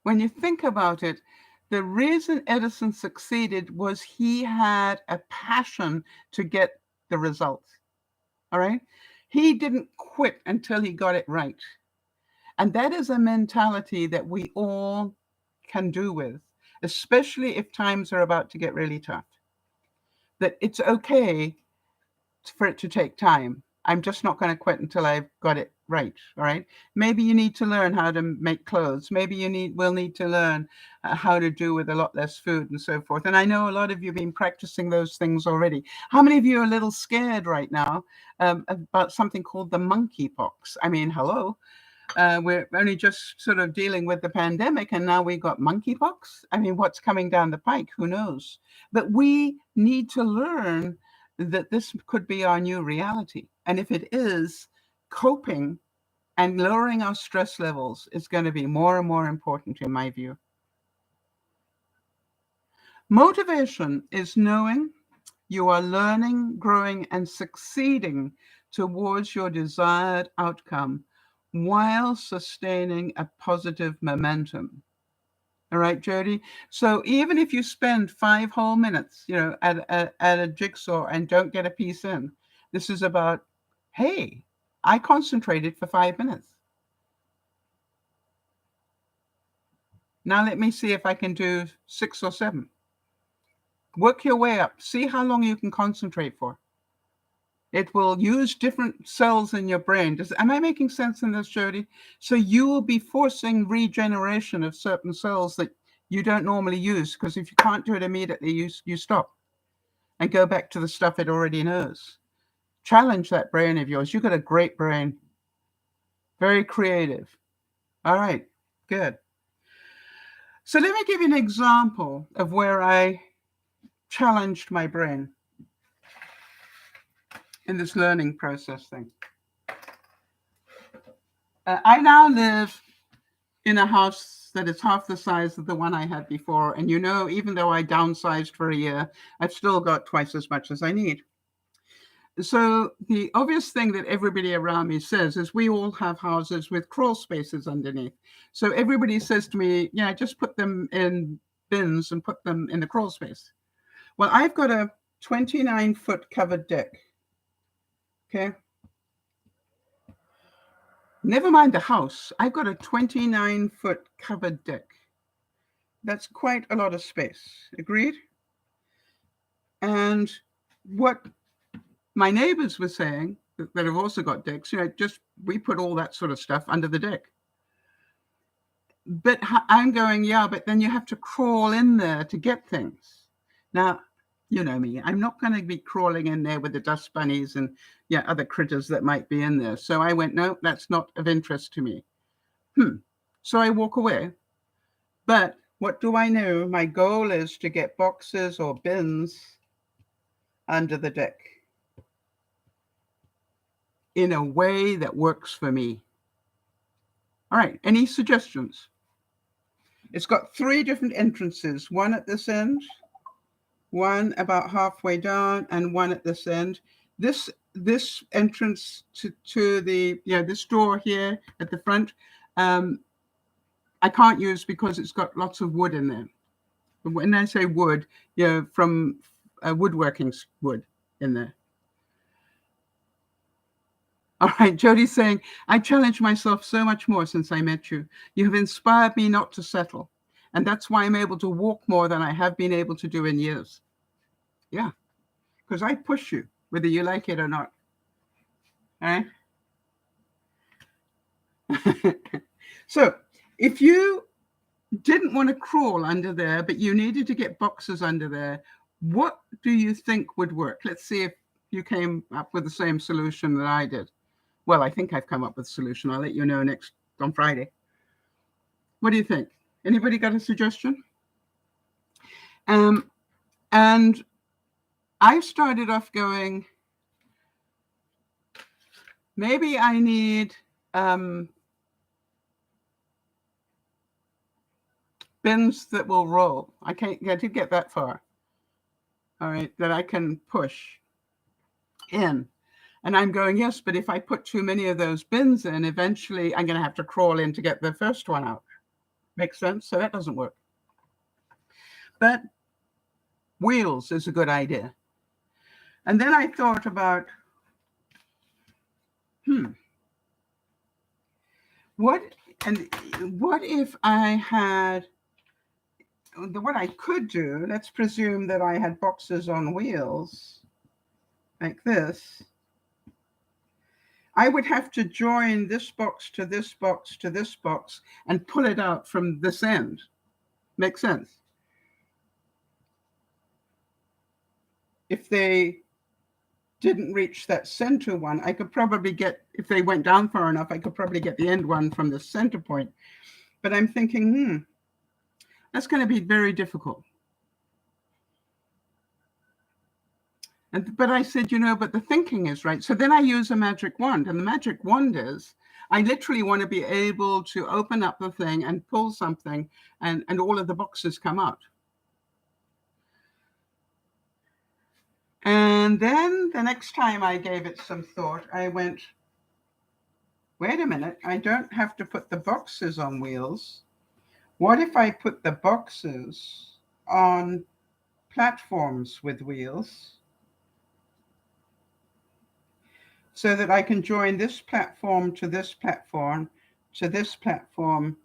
When you think about it, the reason Edison succeeded was he had a passion to get the results. All right? He didn't quit until he got it right. And that is a mentality that we all can do with, especially if times are about to get really tough. That it's okay for it to take time. I'm just not going to quit until I've got it right. All right. Maybe you need to learn how to make clothes. Maybe will need to learn how to do with a lot less food and so forth. And I know a lot of you have been practicing those things already. How many of you are a little scared right now about something called the monkeypox? I mean, hello. We're only just sort of dealing with the pandemic, and now we've got monkeypox. I mean, what's coming down the pike? Who knows? But we need to learn that this could be our new reality. And if it is, coping and lowering our stress levels is going to be more and more important in my view. Motivation is knowing you are learning, growing, and succeeding towards your desired outcome while sustaining a positive momentum. All right, Jody. So even if you spend 5 whole minutes, at a jigsaw and don't get a piece in, this is about, hey, I concentrated for 5 minutes. Now let me see if I can do 6 or 7. Work your way up. See how long you can concentrate for. It will use different cells in your brain. Am I making sense in this, Jody? So you will be forcing regeneration of certain cells that you don't normally use, because if you can't do it immediately, you stop and go back to the stuff it already knows. Challenge that brain of yours. You've got a great brain. Very creative. All right, good. So let me give you an example of where I challenged my brain in this learning process thing. I now live in a house that is half the size of the one I had before. And even though I downsized for a year, I've still got twice as much as I need. So the obvious thing that everybody around me says is we all have houses with crawl spaces underneath. So everybody says to me, yeah, just put them in bins and put them in the crawl space. Well, I've got a 29-foot covered deck. Okay. Never mind the house. I've got a 29-foot covered deck. That's quite a lot of space. Agreed? And what my neighbors were saying that have also got decks, we put all that sort of stuff under the deck. But I'm going, yeah, but then you have to crawl in there to get things. Now, you know me, I'm not going to be crawling in there with the dust bunnies and other critters that might be in there. So I went, no, that's not of interest to me. So I walk away. But what do I know? My goal is to get boxes or bins under the deck in a way that works for me. All right, any suggestions? It's got 3 different entrances, one at this end, one about halfway down, and one at this end. This entrance to the, this door here at the front, I can't use because it's got lots of wood in there. When I say wood, from woodworking wood in there. All right, Jody's saying, I challenge myself so much more since I met you. You have inspired me not to settle. And that's why I'm able to walk more than I have been able to do in years. Yeah, because I push you, whether you like it or not. All right? So if you didn't want to crawl under there, but you needed to get boxes under there, what do you think would work? Let's see if you came up with the same solution that I did. Well, I think I've come up with a solution. I'll let you know next on Friday. What do you think? Anybody got a suggestion? And I started off going, maybe I need bins that will roll. I did get that far. All right, that I can push in. And I'm going, yes, but if I put too many of those bins in, eventually I'm going to have to crawl in to get the first one out. Makes sense? So that doesn't work. But wheels is a good idea. And then I thought about, what if I had, what I could do, let's presume that I had boxes on wheels like this. I would have to join this box to this box to this box and pull it out from this end. Makes sense? If they didn't reach that center one, I could probably get, if they went down far enough, I could probably get the end one from the center point. But I'm thinking, that's going to be very difficult. But I said, but the thinking is right. So then I use a magic wand. And the magic wand is, I literally want to be able to open up the thing and pull something, and all of the boxes come out. And then the next time I gave it some thought, I went, wait a minute, I don't have to put the boxes on wheels. What if I put the boxes on platforms with wheels, so that I can join this platform to this platform to this platform,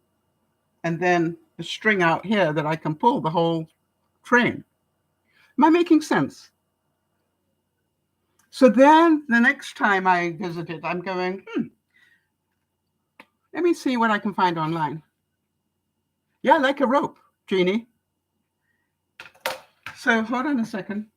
and then a string out here that I can pull the whole train. Am I making sense? So then the next time I visit it, I'm going, let me see what I can find online. Yeah, like a rope, Jeannie. So hold on a second.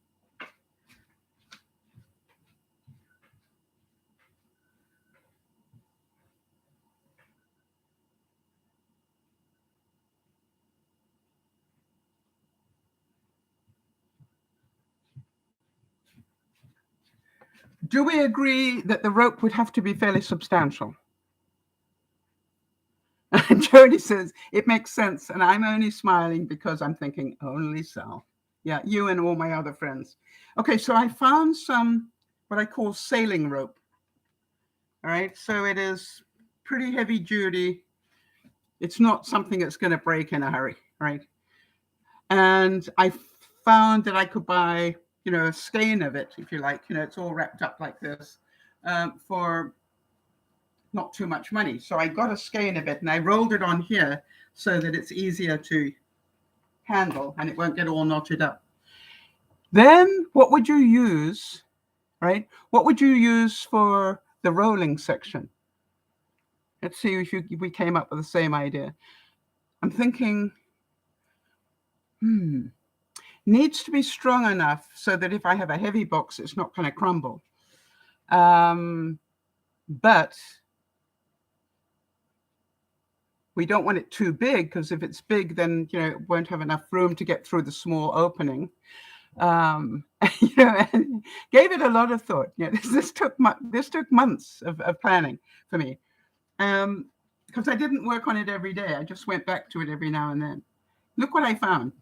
Do we agree that the rope would have to be fairly substantial? And Jody says, it makes sense. And I'm only smiling because I'm thinking, only Sal. Yeah, you and all my other friends. Okay, so I found some, what I call sailing rope. All right, so it is pretty heavy duty. It's not something that's going to break in a hurry, right? And I found that I could buy, a skein of it, if you like. It's all wrapped up like this for not too much money. So I got a skein of it and I rolled it on here so that it's easier to handle and it won't get all knotted up. Then what would you use, right? What would you use for the rolling section? Let's see if we came up with the same idea. I'm thinking, needs to be strong enough so that if I have a heavy box, it's not going to crumble. But we don't want it too big, because if it's big, then it won't have enough room to get through the small opening. And gave it a lot of thought. This took months of planning for me, because I didn't work on it every day. I just went back to it every now and then. Look what I found.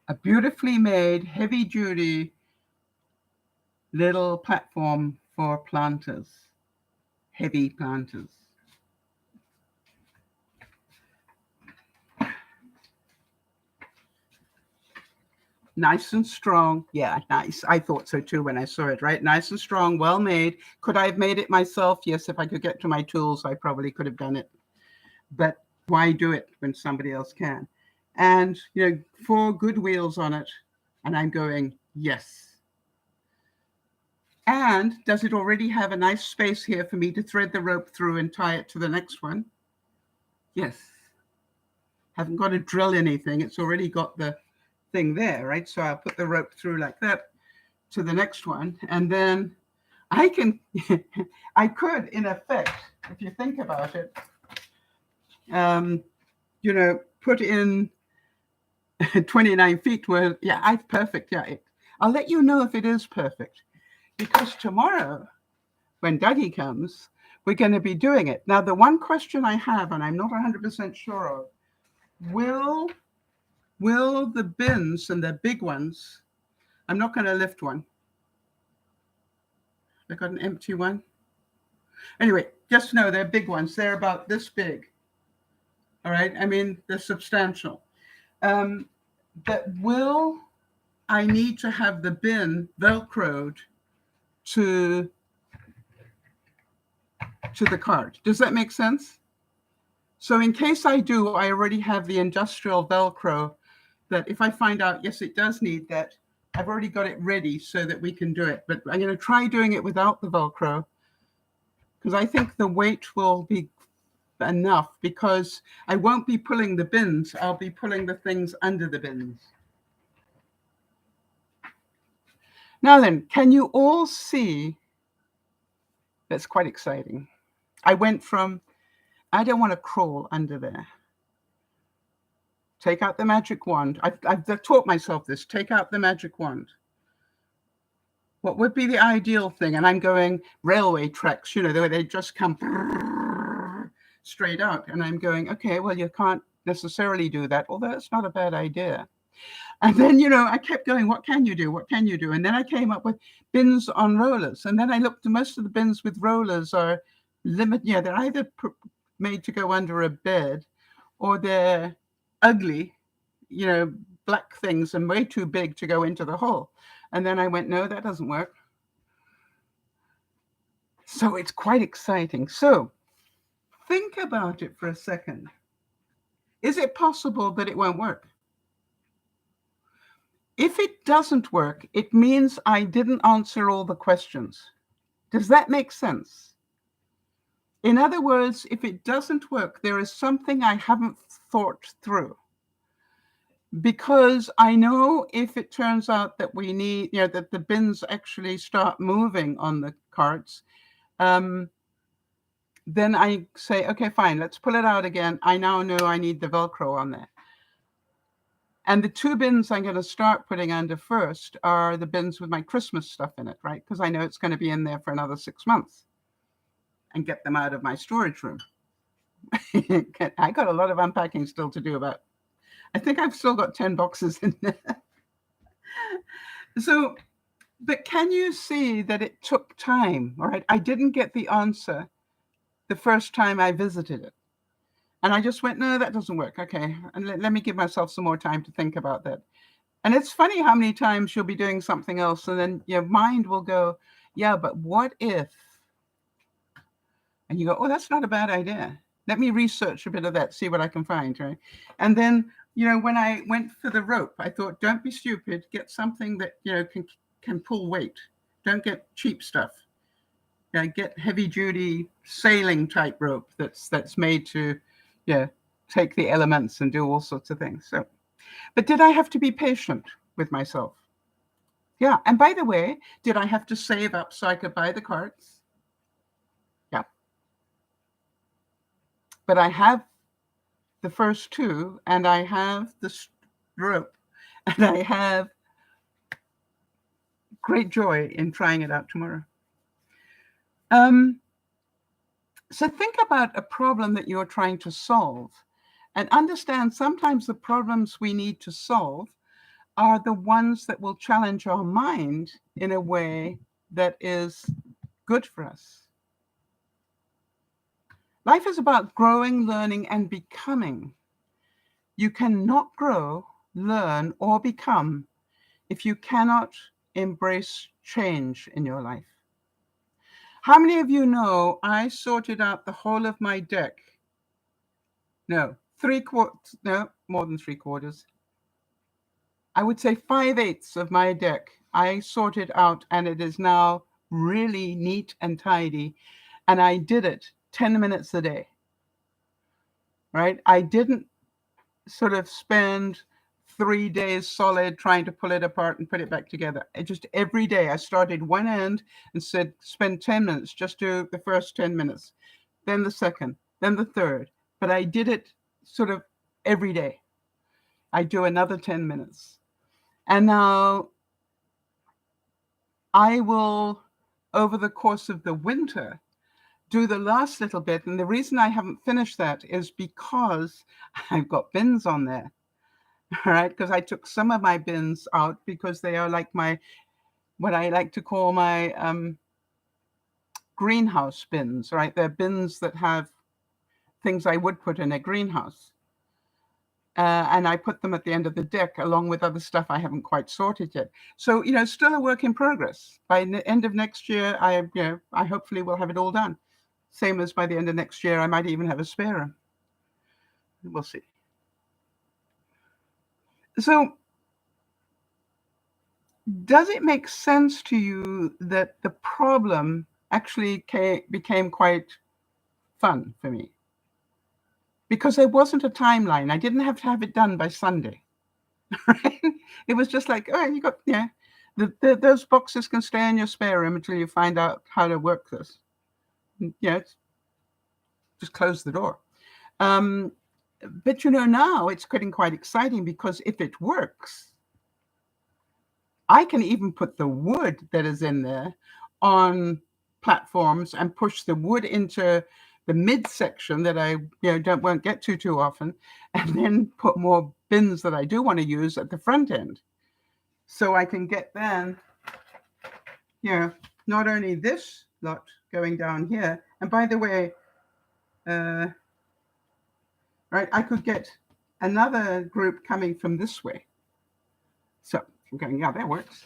A beautifully made, heavy-duty little platform for planters, heavy planters. Nice and strong. Yeah, nice. I thought so too when I saw it, right? Nice and strong, well made. Could I have made it myself? Yes, if I could get to my tools, I probably could have done it. But why do it when somebody else can? And, 4 good wheels on it. And I'm going, yes. And does it already have a nice space here for me to thread the rope through and tie it to the next one? Yes. Haven't got to drill anything. It's already got the thing there, right? So I'll put the rope through like that to the next one. And then I can, I could, in effect, if you think about it, put in 29 feet where, yeah, it's perfect. Yeah, I'll let you know if it is perfect, because tomorrow when Dougie comes, we're going to be doing it. Now, the one question I have, and I'm not 100% sure of, will the bins, and the big ones, I'm not going to lift one. I got an empty one. Anyway, just know they're big ones. They're about this big. All right. I mean, they're substantial. But will I need to have the bin Velcroed to the cart? Does that make sense? So in case I do, I already have the industrial Velcro that if I find out, yes, it does need that, I've already got it ready so that we can do it. But I'm going to try doing it without the Velcro, because I think the weight will be enough, because I won't be pulling the bins. I'll be pulling the things under the bins. Now then, can you all see? That's quite exciting. I went from, I don't want to crawl under there. Take out the magic wand. I've taught myself this. Take out the magic wand. What would be the ideal thing? And I'm going railway tracks, the way they just come straight out. And I'm going, okay, well, you can't necessarily do that, although it's not a bad idea. And then, I kept going, what can you do? What can you do? And then I came up with bins on rollers. And then I looked, most of the bins with rollers are limited. Yeah, they're either made to go under a bed, or they're ugly, black things and way too big to go into the hole. And then I went, no, that doesn't work. So it's quite exciting. So think about it for a second. Is it possible that it won't work? If it doesn't work, it means I didn't answer all the questions. Does that make sense? In other words, if it doesn't work, there is something I haven't thought through. Because I know if it turns out that we need, that the bins actually start moving on the carts, then I say, okay, fine, let's pull it out again. I now know I need the Velcro on there. And the 2 bins I'm going to start putting under first are the bins with my Christmas stuff in it, right? Because I know it's going to be in there for another 6 months, and get them out of my storage room. I got a lot of unpacking still to do. I think I've still got 10 boxes in there. So, but can you see that it took time, all right? I didn't get the answer the first time I visited it. And I just went, no, that doesn't work. Okay, and let me give myself some more time to think about that. And it's funny how many times you'll be doing something else, and then your mind will go, yeah, but what if? And you go, oh, that's not a bad idea. Let me research a bit of that, see what I can find, right? And then, when I went for the rope, I thought, don't be stupid. Get something that, can pull weight. Don't get cheap stuff. Get heavy-duty sailing type rope that's made to, take the elements and do all sorts of things. So, but did I have to be patient with myself? Yeah. And by the way, did I have to save up so I could buy the carts? Yeah. But I have the first 2, and I have the rope, and I have great joy in trying it out tomorrow. So think about a problem that you're trying to solve, and understand sometimes the problems we need to solve are the ones that will challenge our mind in a way that is good for us. Life is about growing, learning, and becoming. You cannot grow, learn, or become if you cannot embrace change in your life. How many of you know I sorted out the whole of my deck? No, no, more than 3/4. I would say 5/8 of my deck I sorted out, and it is now really neat and tidy. And I did it 10 minutes a day, right? I didn't sort of spend 3 days solid trying to pull it apart and put it back together. Just every day I started one end and said, spend 10 minutes, just do the first 10 minutes, then the second, then the third. But I did it sort of every day. I do another 10 minutes. And now I will, over the course of the winter, do the last little bit. And the reason I haven't finished that is because I've got bins on there. All right, because I took some of my bins out because they are like what I like to call my greenhouse bins, right? They're bins that have things I would put in a greenhouse. And I put them at the end of the deck along with other stuff I haven't quite sorted yet. So, still a work in progress. By the end of next year, I hopefully will have it all done. Same as by the end of next year, I might even have a spare room. We'll see. So, does it make sense to you that the problem actually became quite fun for me? Because there wasn't a timeline. I didn't have to have it done by Sunday. Right? It was just like, oh, you got, those boxes can stay in your spare room until you find out how to work this. Just close the door. But now it's getting quite exciting because if it works, I can even put the wood that is in there on platforms and push the wood into the midsection that I won't get to too often, and then put more bins that I do want to use at the front end. So I can get then, not only this lot going down here, and by the way, right, I could get another group coming from this way. So I'm going, yeah, that works.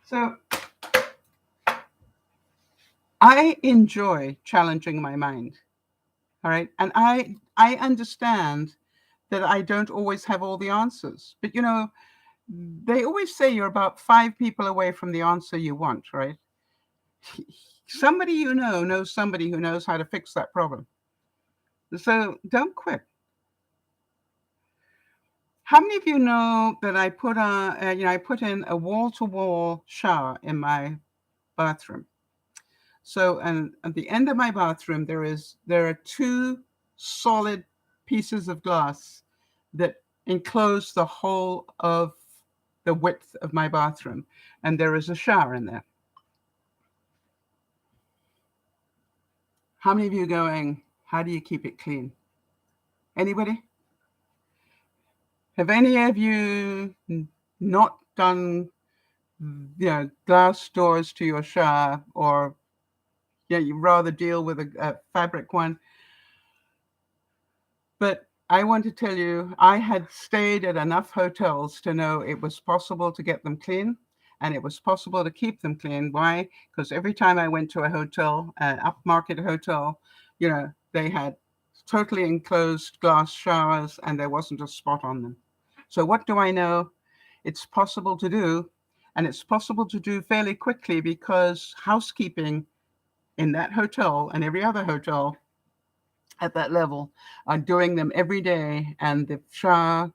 So I enjoy challenging my mind. All right. And I understand that I don't always have all the answers. But, they always say you're about 5 people away from the answer you want, right? Somebody knows somebody who knows how to fix that problem. So don't quit. How many of you know that I put I put in a wall-to-wall shower in my bathroom? So, and at the end of my bathroom, there are 2 solid pieces of glass that enclose the whole of the width of my bathroom, and there is a shower in there. How many of you going, how do you keep it clean? Anybody? Have any of you not done, glass doors to your shower, or you rather deal with a fabric one? But I want to tell you, I had stayed at enough hotels to know it was possible to get them clean, and it was possible to keep them clean. Why? Because every time I went to a hotel, an upmarket hotel, they had totally enclosed glass showers and there wasn't a spot on them. So what do I know? It's possible to do, and it's possible to do fairly quickly because housekeeping in that hotel and every other hotel at that level are doing them every day, and the shower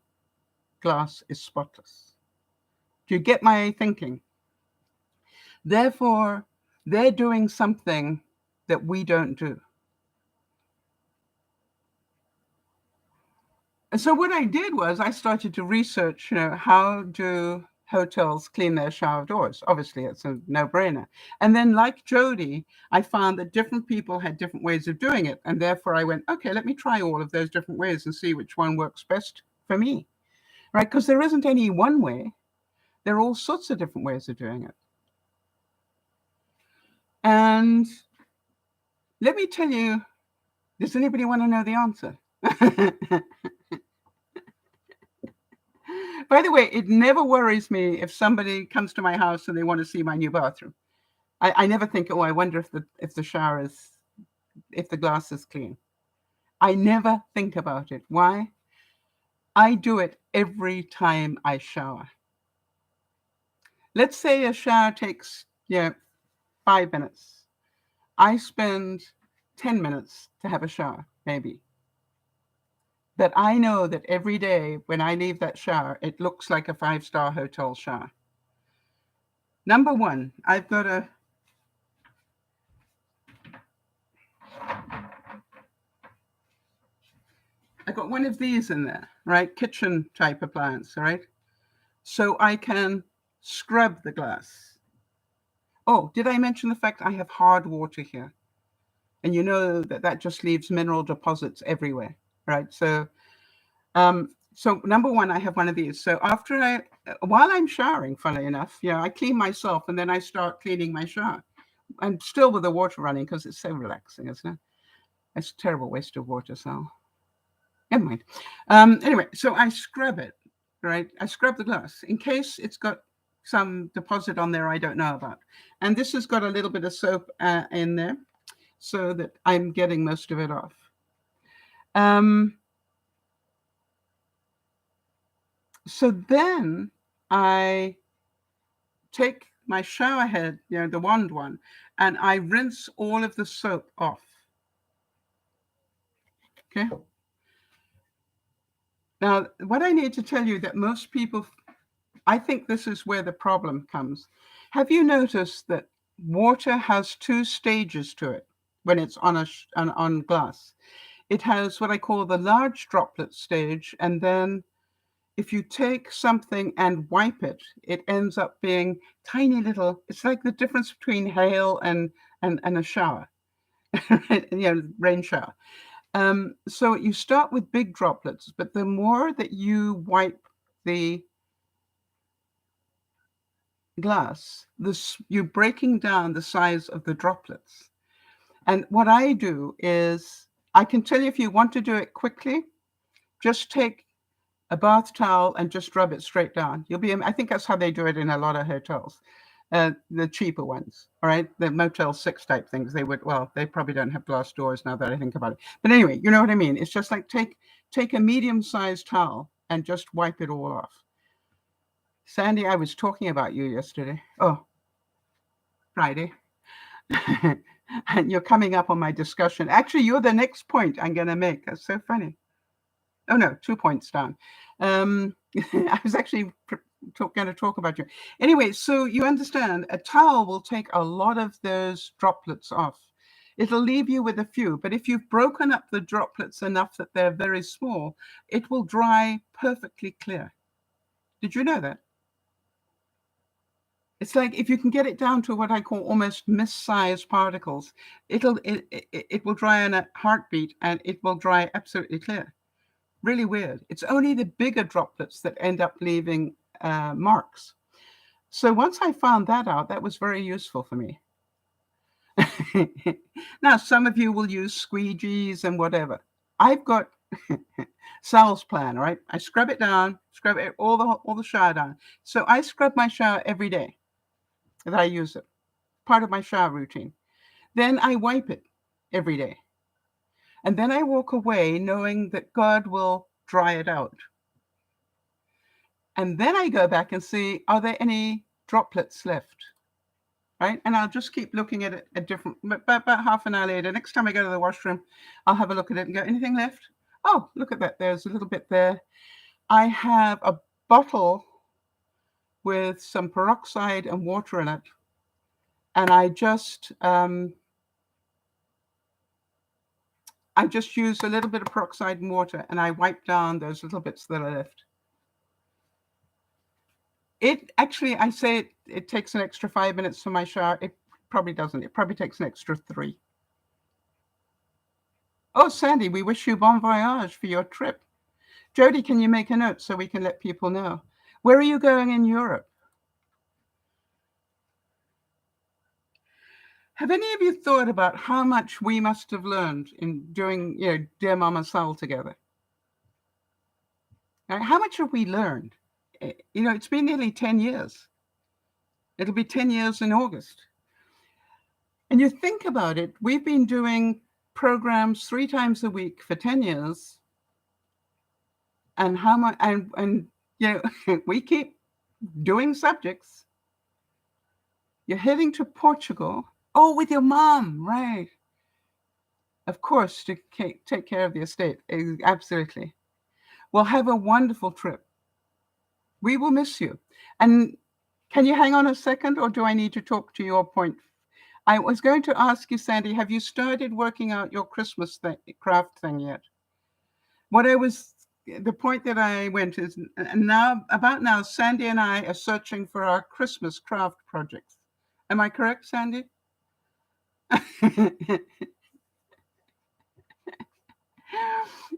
glass is spotless. Do you get my thinking? Therefore, they're doing something that we don't do. And so what I did was I started to research, how do hotels clean their shower doors? Obviously, it's a no-brainer. And then, like Jody, I found that different people had different ways of doing it. And therefore, I went, okay, let me try all of those different ways and see which one works best for me, right? Because there isn't any one way. There are all sorts of different ways of doing it. And let me tell you Does anybody want to know the answer? By the way, it never worries me if somebody comes to my house and they want to see my new bathroom. I never think, oh, I wonder if the glass is clean. I never think about it. Why? I do it every time I shower. Let's say a shower takes 5 minutes. I spend 10 minutes to have a shower, maybe. But I know that every day when I leave that shower, it looks like a 5-star hotel shower. Number one, I got one of these in there, right? Kitchen type appliance, right? So I can scrub the glass. Oh, did I mention the fact I have hard water here? And you know that just leaves mineral deposits everywhere, right? So number one, I have one of these. So while I'm showering, funnily enough, I clean myself and then I start cleaning my shower. I'm still with the water running because it's so relaxing, isn't it? It's a terrible waste of water, so never mind. Anyway, so I scrub it, right? I scrub the glass in case it's got some deposit on there I don't know about. And this has got a little bit of soap in there so that I'm getting most of it off. So then I take my shower head, the wand one, and I rinse all of the soap off. Okay. Now, what I need to tell you that most people, I think this is where the problem comes. Have you noticed that water has 2 stages to it when it's on glass? It has what I call the large droplet stage, and then if you take something and wipe it, it ends up being tiny little. It's like the difference between hail and a shower, rain shower. So you start with big droplets, but the more that you wipe the glass, you're breaking down the size of the droplets. And what I do is, I can tell you, if you want to do it quickly, just take a bath towel and just rub it straight down. I think that's how they do it in a lot of hotels, the cheaper ones, all right? The Motel 6 type things, they probably don't have glass doors now that I think about it. But anyway, you know what I mean? It's just like take a medium-sized towel and just wipe it all off. Sandy, I was talking about you yesterday. Oh, Friday. And you're coming up on my discussion. Actually, you're the next point I'm going to make. That's so funny. Oh, no, 2 points down. I was actually going to talk about you. Anyway, so you understand, a towel will take a lot of those droplets off. It'll leave you with a few, but if you've broken up the droplets enough that they're very small, it will dry perfectly clear. Did you know that? It's like if you can get it down to what I call almost mist-sized particles, it will dry in a heartbeat, and it will dry absolutely clear. Really weird. It's only the bigger droplets that end up leaving marks. So once I found that out, that was very useful for me. Now, some of you will use squeegees and whatever. I've got Sal's plan, right? I scrub it down, scrub it all the shower down. So I scrub my shower every day that I use it. Part of my shower routine. Then I wipe it every day. And then I walk away knowing that God will dry it out. And then I go back and see, are there any droplets left? Right? And I'll just keep looking at it about half an hour later. Next time I go to the washroom, I'll have a look at it and go, anything left? Oh, look at that. There's a little bit there. I have a bottle with some peroxide and water in it. And I just use a little bit of peroxide and water, and I wipe down those little bits that are left. It actually, I say it takes an extra 5 minutes for my shower. It probably doesn't. It probably takes an extra 3. Oh, Sandy, we wish you bon voyage for your trip. Jody, can you make a note so we can let people know? Where are you going in Europe? Have any of you thought about how much we must have learned in doing, Dear Mama Sal together? How much have we learned? It's been nearly 10 years. It'll be 10 years in August. And you think about it, we've been doing programs 3 times a week for 10 years. And how much, and we keep doing subjects. You're heading to Portugal. Oh, with your mom, right? Of course, to take care of the estate. Absolutely. Well, have a wonderful trip. We will miss you. And can you hang on a second, or do I need to talk to your point? I was going to ask you, Sandy, have you started working out your Christmas craft thing yet? The point that I went is now, Sandy and I are searching for our Christmas craft projects. Am I correct, Sandy?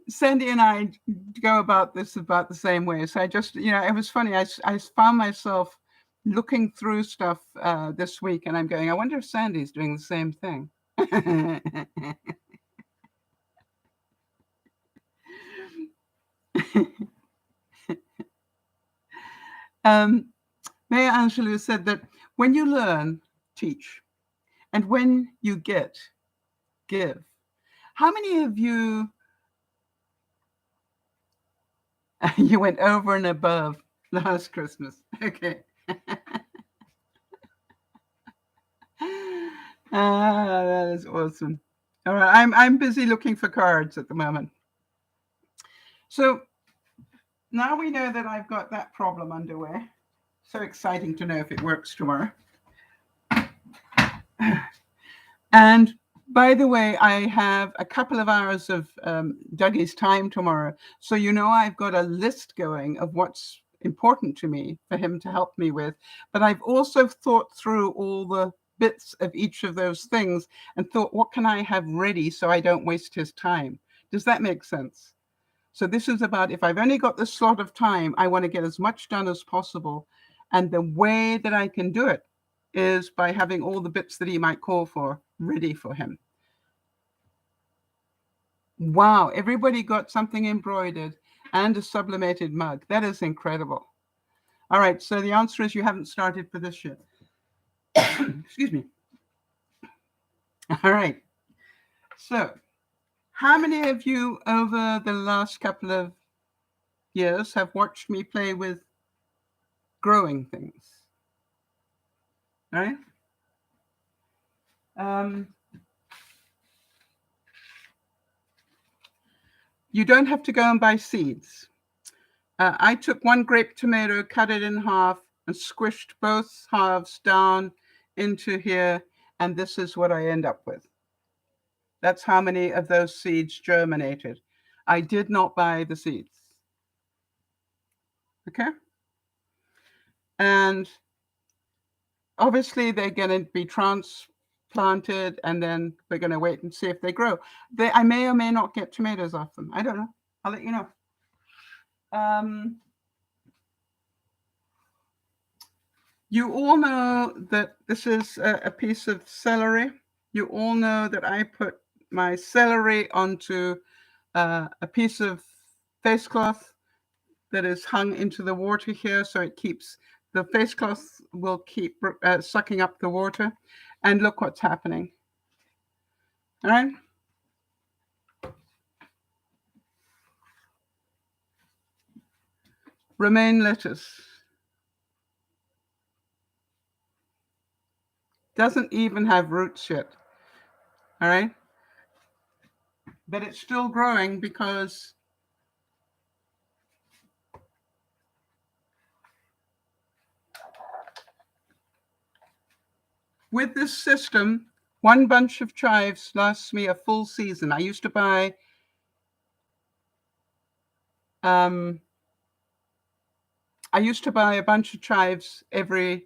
Sandy and I go about this about the same way. So I just, it was funny. I found myself looking through stuff this week, and I'm going, I wonder if Sandy's doing the same thing. Maya Angelou said that when you learn, teach, and when you get, give. How many of you you went over and above last Christmas? Okay. That is awesome. All right, I'm busy looking for cards at the moment. So now we know that I've got that problem underway. So exciting to know if it works tomorrow. And by the way, I have a couple of hours of Dougie's time tomorrow. So I've got a list going of what's important to me for him to help me with. But I've also thought through all the bits of each of those things and thought, what can I have ready so I don't waste his time? Does that make sense? So this is about, if I've only got this slot of time, I want to get as much done as possible. And the way that I can do it is by having all the bits that he might call for ready for him. Wow, everybody got something embroidered and a sublimated mug. That is incredible. All right, so the answer is you haven't started for this yet. Excuse me. All right. So how many of you over the last couple of years have watched me play with growing things? All right. You don't have to go and buy seeds. I took one grape tomato, cut it in half, and squished both halves down into here, and this is what I end up with. That's how many of those seeds germinated. I did not buy the seeds. Okay? And obviously they're going to be transplanted, and then we're going to wait and see if they grow. I may or may not get tomatoes off them. I don't know. I'll let you know. You all know that this is a piece of celery. You all know that I put my celery onto a piece of face cloth that is hung into the water here, so it keeps, the face cloth will keep sucking up the water. And look what's happening. All right. Romaine lettuce. Doesn't even have roots yet. All right. But it's still growing because with this system, one bunch of chives lasts me a full season. I used to buy a bunch of chives every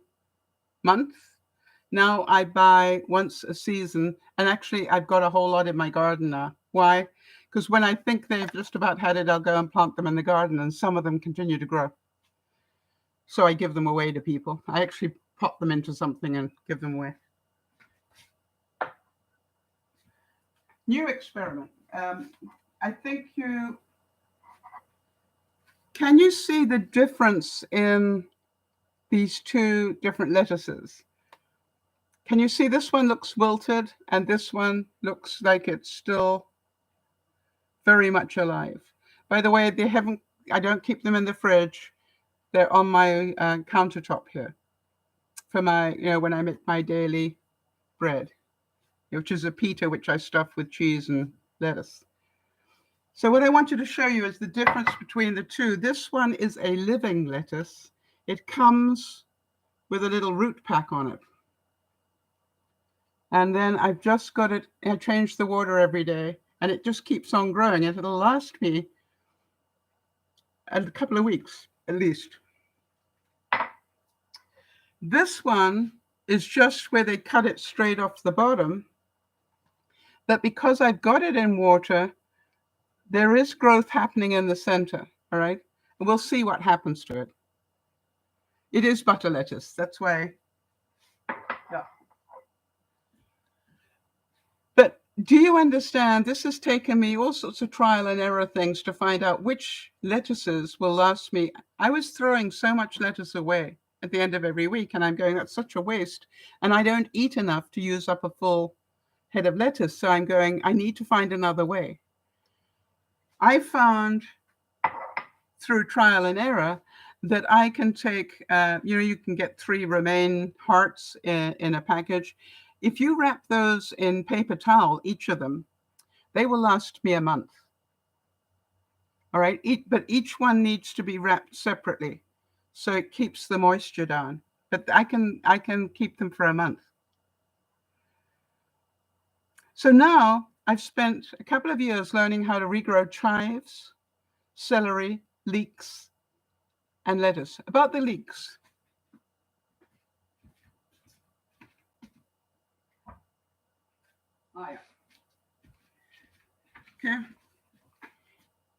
month. Now I buy once a season, and actually I've got a whole lot in my garden now. Why? Because when I think they've just about had it, I'll go and plant them in the garden, and some of them continue to grow. So I give them away to people. I actually pop them into something and give them away. new experiment. I think can you see the difference in these two different lettuces? Can you see this one looks wilted and this one looks like it's still very much alive? By the way, I don't keep them in the fridge. They're on my countertop here for my, when I make my daily bread, which is a pita, which I stuff with cheese and lettuce. So what I wanted to show you is the difference between the two. This one is a living lettuce. It comes with a little root pack on it. And then I've just got it, I change the water every day, and it just keeps on growing. And it'll last me a couple of weeks, at least. This one is just where they cut it straight off the bottom. But because I've got it in water, there is growth happening in the center, all right? And we'll see what happens to it. It is butter lettuce, that's why. Yeah. But do you understand? This has taken me all sorts of trial and error things to find out which lettuces will last me. I was throwing so much lettuce away at the end of every week, and I'm going, that's such a waste. And I don't eat enough to use up a full head of lettuce. So I'm going, I need to find another way. I found through trial and error that I can take, you can get 3 romaine hearts in a package. If you wrap those in paper towel, each of them, they will last me a month. All right, but each one needs to be wrapped separately, so it keeps the moisture down. But I can keep them for a month. So now I've spent a couple of years learning how to regrow chives, celery, leeks, and lettuce. About the leeks. Oh, yeah. Okay.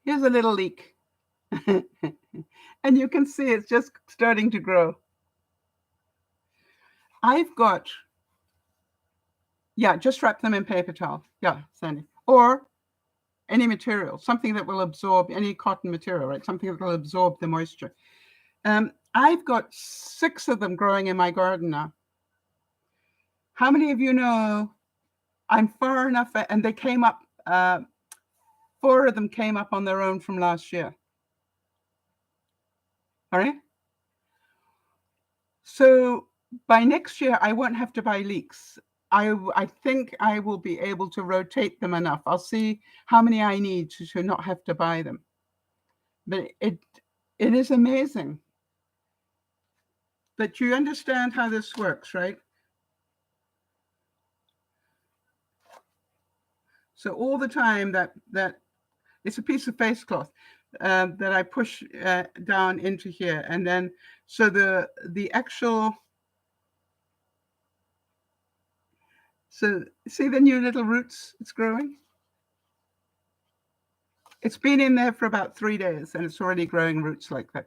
Here's a little leek. And you can see it's just starting to grow. I've got, just wrap them in paper towel. Yeah, Sandy. Or any material, something that will absorb, any cotton material, right? Something that will absorb the moisture. I've got 6 of them growing in my garden now. How many of you know I'm far enough, and they came up, 4 of them came up on their own from last year. All right. So by next year, I won't have to buy leeks. I think I will be able to rotate them enough. I'll see how many I need to not have to buy them. But it is amazing. But you understand how this works, right? So all the time that it's a piece of face cloth that I push down into here, and then so the actual. So see the new little roots it's growing? It's been in there for about 3 days and it's already growing roots like that.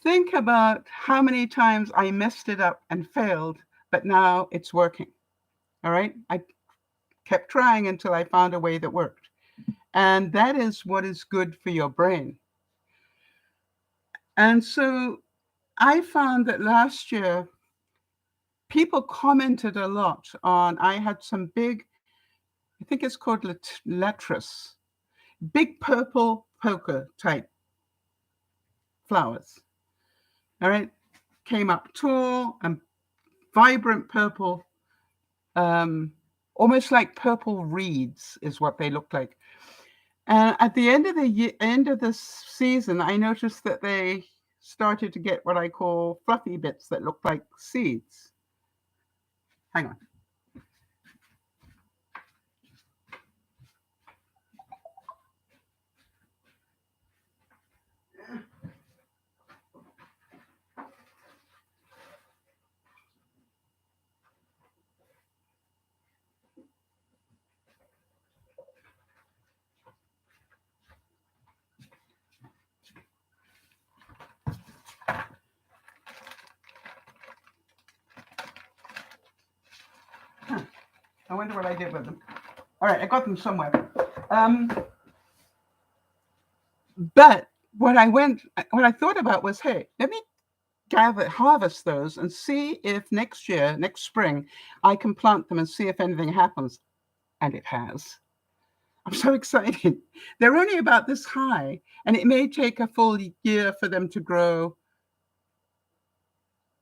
Think about how many times I messed it up and failed, but now it's working. All right. I kept trying until I found a way that worked. And that is what is good for your brain. And so I found that last year, people commented a lot on, I had some big, I think it's called lettuce, big purple polka type flowers. All right. Came up tall and vibrant purple, almost like purple reeds is what they look like. And at the end of the season, I noticed that they started to get what I call fluffy bits that look like seeds. Hang on. I wonder what I did with them. All right, I got them somewhere. Um, but what I thought about was, hey, let me harvest those and see if next spring, I can plant them and see if anything happens. And it has. I'm so excited. They're only about this high, and it may take a full year for them to grow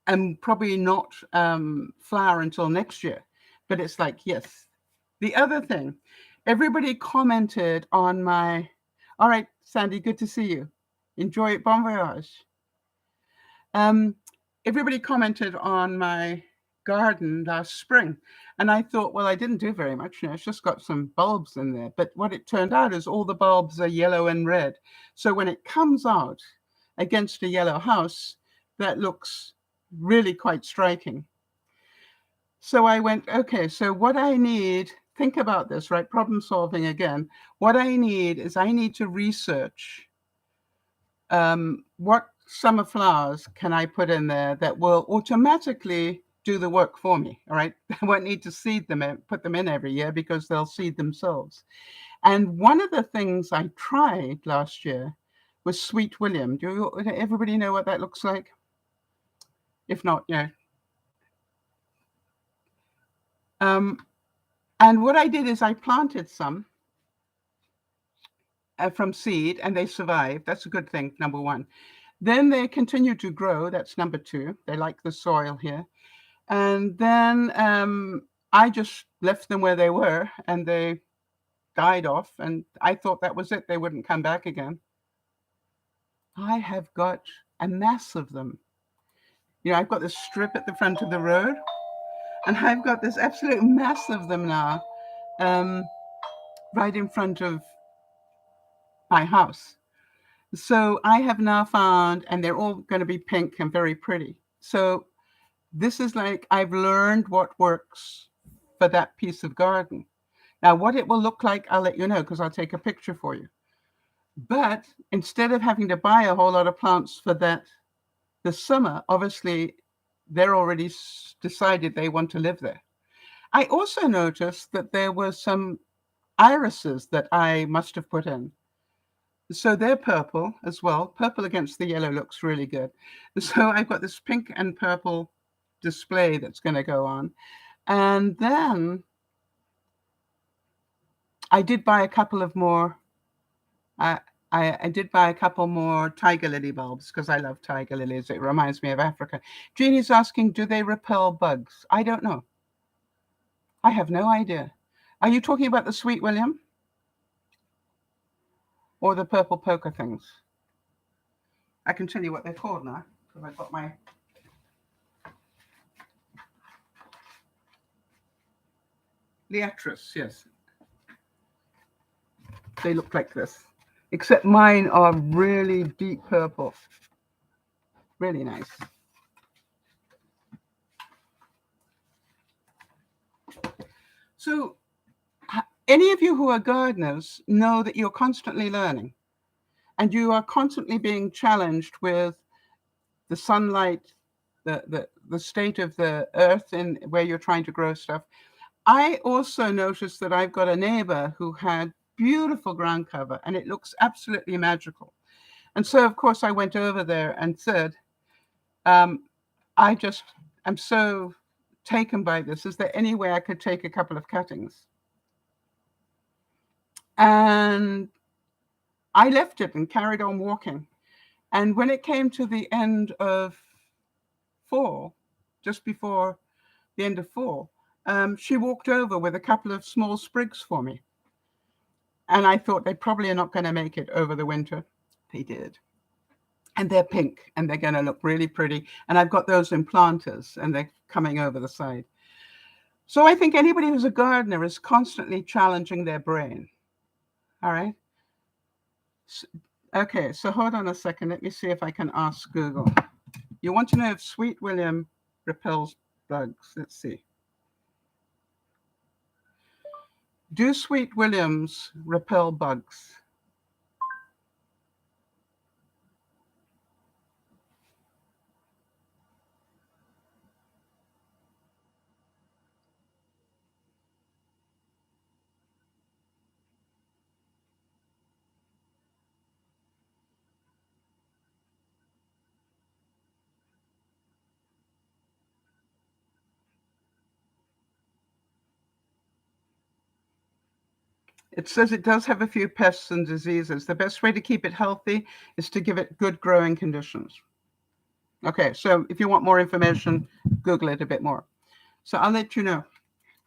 and probably not flower until next year. But it's like, yes. The other thing, everybody commented on my, all right, Sandy, good to see you. Enjoy it. Bon voyage. Um, Everybody commented on my garden last spring, and I thought, well, I didn't do very much. It's just got some bulbs in there. But what it turned out is all the bulbs are yellow and red. So when it comes out against a yellow house, that looks really quite striking. So I went, okay, so what I need, think about this, right? Problem solving again. What I need is I need to research what summer flowers can I put in there that will automatically do the work for me. All right. I won't need to seed them and put them in every year because they'll seed themselves. And one of the things I tried last year was Sweet William. Do everybody know what that looks like? If not, yeah. And what I did is I planted some from seed and they survived. That's a good thing, number one. Then they continued to grow. That's number two. They like the soil here. And then I just left them where they were and they died off. And I thought that was it. They wouldn't come back again. I have got a mass of them. I've got this strip at the front of the road and I've got this absolute mass of them now right in front of my house. So I have now found, and they're all going to be pink and very pretty. So this is like, I've learned what works for that piece of garden. Now, what it will look like, I'll let you know because I'll take a picture for you. But instead of having to buy a whole lot of plants for that this summer, obviously, they're already decided they want to live there. I also noticed that there were some irises that I must have put in. So they're purple as well. Purple against the yellow looks really good. So I've got this pink and purple display that's going to go on. And then I did buy a couple of more. I did buy a couple more tiger lily bulbs because I love tiger lilies. It reminds me of Africa. Jeannie's asking, do they repel bugs? I don't know. I have no idea. Are you talking about the Sweet William? Or the purple poker things? I can tell you what they're called now because I've got my Leatris, yes. They look like this, except mine are really deep purple. Really nice. So any of you who are gardeners know that you're constantly learning and you are constantly being challenged with the sunlight, the state of the earth in where you're trying to grow stuff. I also noticed that I've got a neighbor who had beautiful ground cover and it looks absolutely magical. And so, of course, I went over there and said, I just am so taken by this. Is there any way I could take a couple of cuttings? And I left it and carried on walking. And when it came to the end of fall, just before the end of fall, she walked over with a couple of small sprigs for me. And I thought they probably are not going to make it over the winter. They did. And they're pink and they're going to look really pretty. And I've got those in planters and they're coming over the side. So I think anybody who's a gardener is constantly challenging their brain. All right. Okay, so hold on a second. Let me see if I can ask Google. You want to know if Sweet William repels bugs? Let's see. Do Sweet Williams repel bugs? It says it does have a few pests and diseases. The best way to keep it healthy is to give it good growing conditions. Okay, so if you want more information, Google it a bit more. So I'll let you know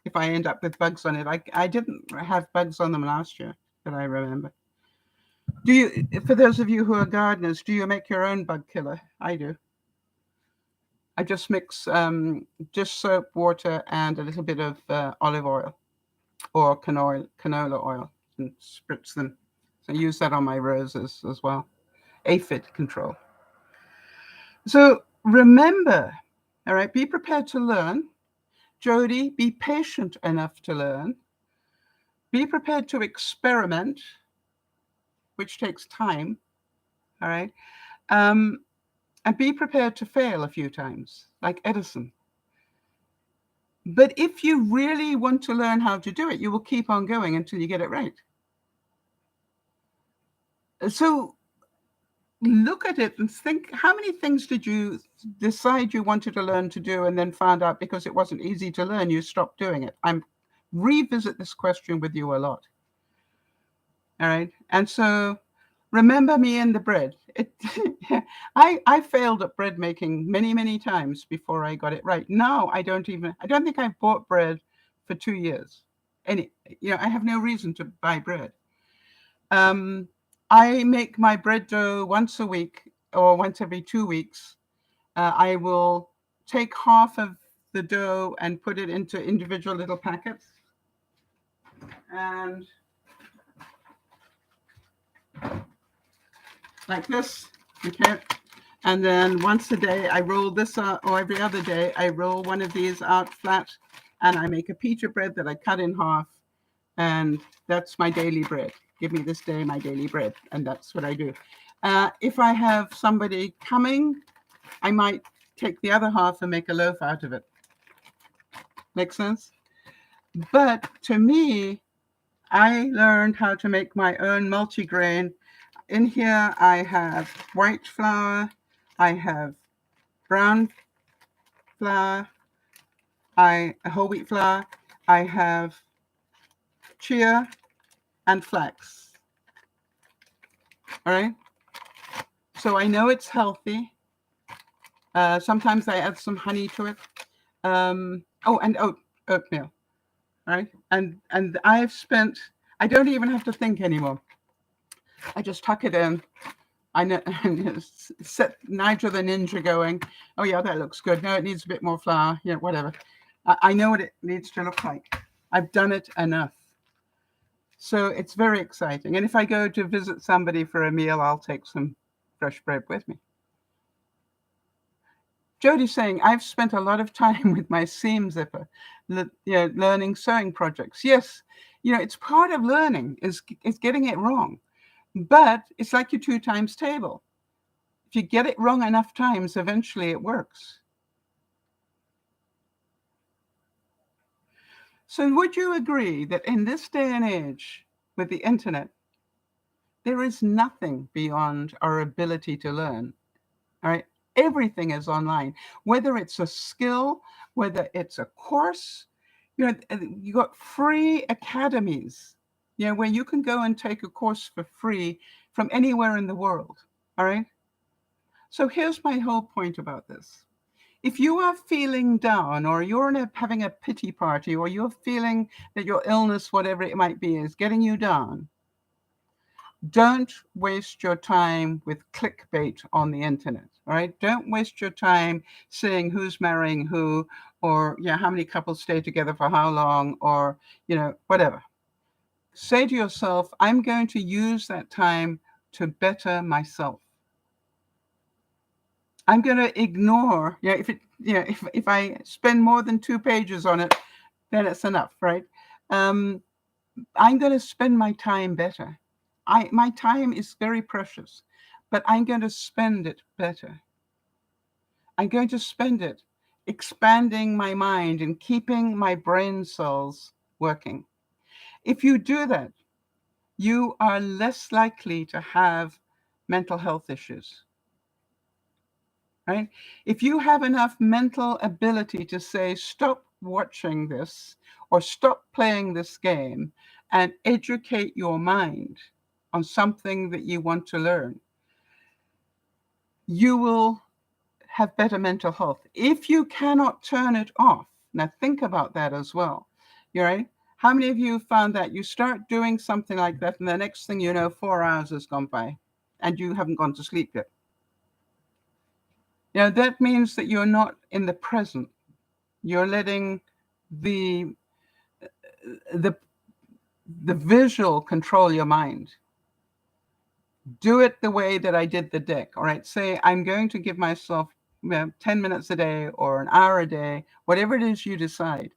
if I end up with bugs on it. I didn't have bugs on them last year, that I remember. Do you, for those of you who are gardeners, do you make your own bug killer? I do. I just mix just soap, water, and a little bit of olive oil or canola oil and spritz them. So I use that on my roses as well. Aphid control. So remember, all right, be prepared to learn. Jody, be patient enough to learn. Be prepared to experiment, which takes time, all right? And be prepared to fail a few times, like Edison. But if you really want to learn how to do it, you will keep on going until you get it right. So look at it and think, how many things did you decide you wanted to learn to do and then found out because it wasn't easy to learn, you stopped doing it? I'm revisit this question with you a lot. All right. And so remember me and the bread. I failed at bread making many, many times before I got it right. Now I don't think I've bought bread for 2 years. I have no reason to buy bread. I make my bread dough once a week or once every 2 weeks. I will take half of the dough and put it into individual little packets. And like this, okay? And then once a day, I roll this out, or every other day, I roll one of these out flat, and I make a pita bread that I cut in half, and that's my daily bread. Give me this day my daily bread, and that's what I do. If I have somebody coming, I might take the other half and make a loaf out of it. Make sense? But to me, I learned how to make my own multigrain. In here, I have white flour, I have brown flour, whole wheat flour, I have chia and flax. All right. So I know it's healthy. Sometimes I add some honey to it. And oatmeal. Right. And I don't even have to think anymore. I just tuck it in. I know, set Nigel the Ninja going. Oh yeah, that looks good. No, it needs a bit more flour. Yeah, whatever. I know what it needs to look like. I've done it enough. So it's very exciting. And if I go to visit somebody for a meal, I'll take some fresh bread with me. Jody's saying, I've spent a lot of time with my seam zipper, learning sewing projects. Yes, it's part of learning is getting it wrong. But it's like your 2 times table. If you get it wrong enough times, eventually it works. So would you agree that in this day and age with the internet, there is nothing beyond our ability to learn? All right. Everything is online, whether it's a skill, whether it's a course. You got free academies, where you can go and take a course for free from anywhere in the world. All right. So here's my whole point about this. If you are feeling down, or you're having a pity party, or you're feeling that your illness, whatever it might be, is getting you down, don't waste your time with clickbait on the internet. All right. Don't waste your time seeing who's marrying who, or how many couples stay together for how long, or whatever. Say to yourself, I'm going to use that time to better myself. I'm going to ignore, if I spend more than 2 pages on it, then it's enough, right? I'm going to spend my time better. My time is very precious, but I'm going to spend it better. I'm going to spend it expanding my mind and keeping my brain cells working. If you do that, you are less likely to have mental health issues. Right? If you have enough mental ability to say, stop watching this or stop playing this game, and educate your mind on something that you want to learn, you will have better mental health. If you cannot turn it off, now think about that as well. You're right. How many of you found that you start doing something like that, and the next thing you know, 4 hours has gone by, and you haven't gone to sleep yet? That means that you're not in the present. You're letting the the the visual control your mind. Do it the way that I did the deck. All right. Say, I'm going to give myself 10 minutes a day or an hour a day, whatever it is you decide.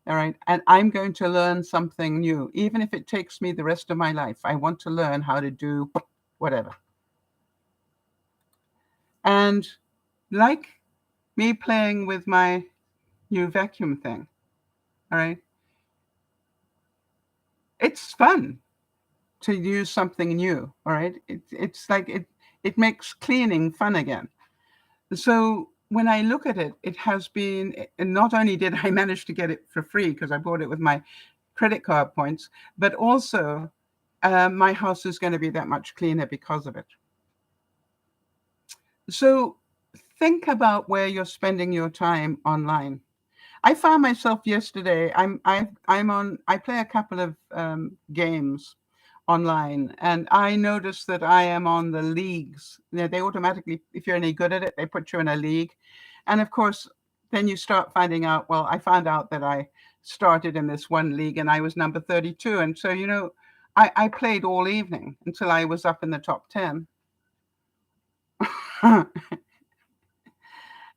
All right. And I'm going to learn something new. Even if it takes me the rest of my life, I want to learn how to do whatever. And like me playing with my new vacuum thing. All right. It's fun to use something new. All right. It's like it makes cleaning fun again. So when I look at it, it has been, and not only did I manage to get it for free because I bought it with my credit card points, but also my house is going to be that much cleaner because of it. So think about where you're spending your time online. I found myself yesterday. I play a couple of games online, and I noticed that I am on the leagues. They automatically, if you're any good at it, they put you in a league. And of course, then you start finding out, well, I found out that I started in this one league and I was number 32. And so, I played all evening until I was up in the top 10.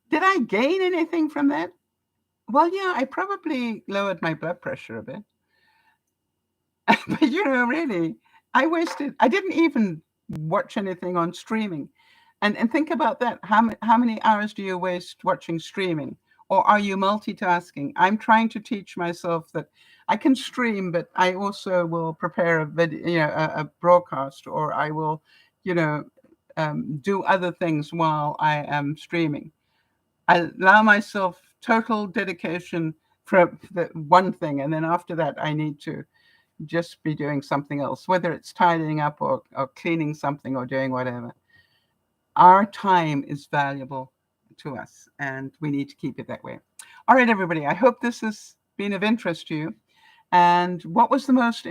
Did I gain anything from that? Well, yeah, I probably lowered my blood pressure a bit. But really, I didn't even watch anything on streaming. And think about that. How many hours do you waste watching streaming? Or are you multitasking? I'm trying to teach myself that I can stream, but I also will prepare a video, a broadcast, or I will, do other things while I am streaming. I allow myself total dedication for the one thing, and then after that, I need to just be doing something else, whether it's tidying up or cleaning something or doing whatever. Our time is valuable to us, and we need to keep it that way. All right, everybody, I hope this has been of interest to you. And what was the most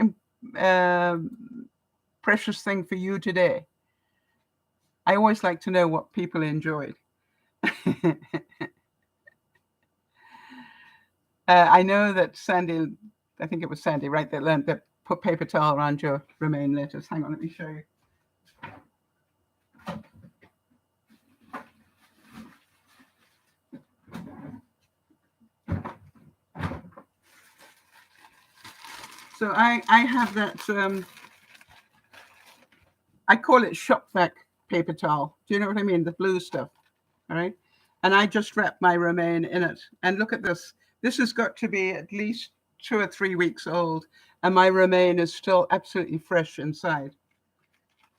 precious thing for you today? I always like to know what people enjoyed. I know that Sandy, I think it was Sandy, right, that learned that put paper towel around your romaine lettuce. Hang on, let me show you. So I have that, I call it shop vac paper towel. Do you know what I mean? The blue stuff, all right? And I just wrap my romaine in it. And look at this. This has got to be at least 2 or 3 weeks old, and my romaine is still absolutely fresh inside,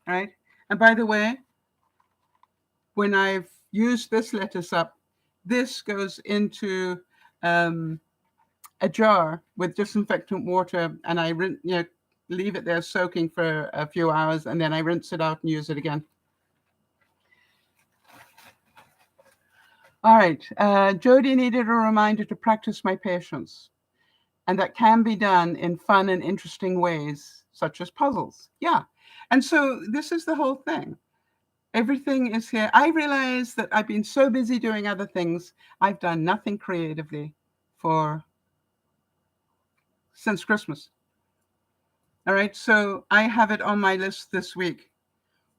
all right? And by the way, when I've used this lettuce up, this goes into a jar with disinfectant water, and I leave it there soaking for a few hours, and then I rinse it out and use it again. All right. Jody needed a reminder to practice my patience, and that can be done in fun and interesting ways, such as puzzles. Yeah. And so this is the whole thing. Everything is here. I realize that I've been so busy doing other things. I've done nothing creatively since Christmas. All right. So I have it on my list this week.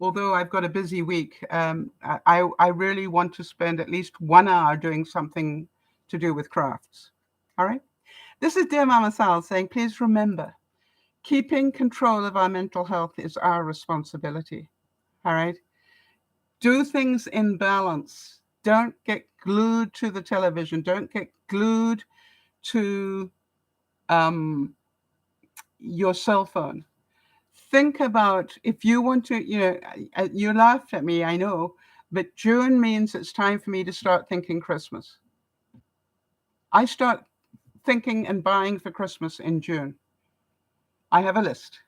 Although I've got a busy week, I really want to spend at least 1 hour doing something to do with crafts. All right. This is DearMamaSal saying, please remember, keeping control of our mental health is our responsibility. All right. Do things in balance. Don't get glued to the television. Don't get glued to your cell phone. Think about, if you want to, you laughed at me, I know, but June means it's time for me to start thinking Christmas. I start thinking and buying for Christmas in June. I have a list.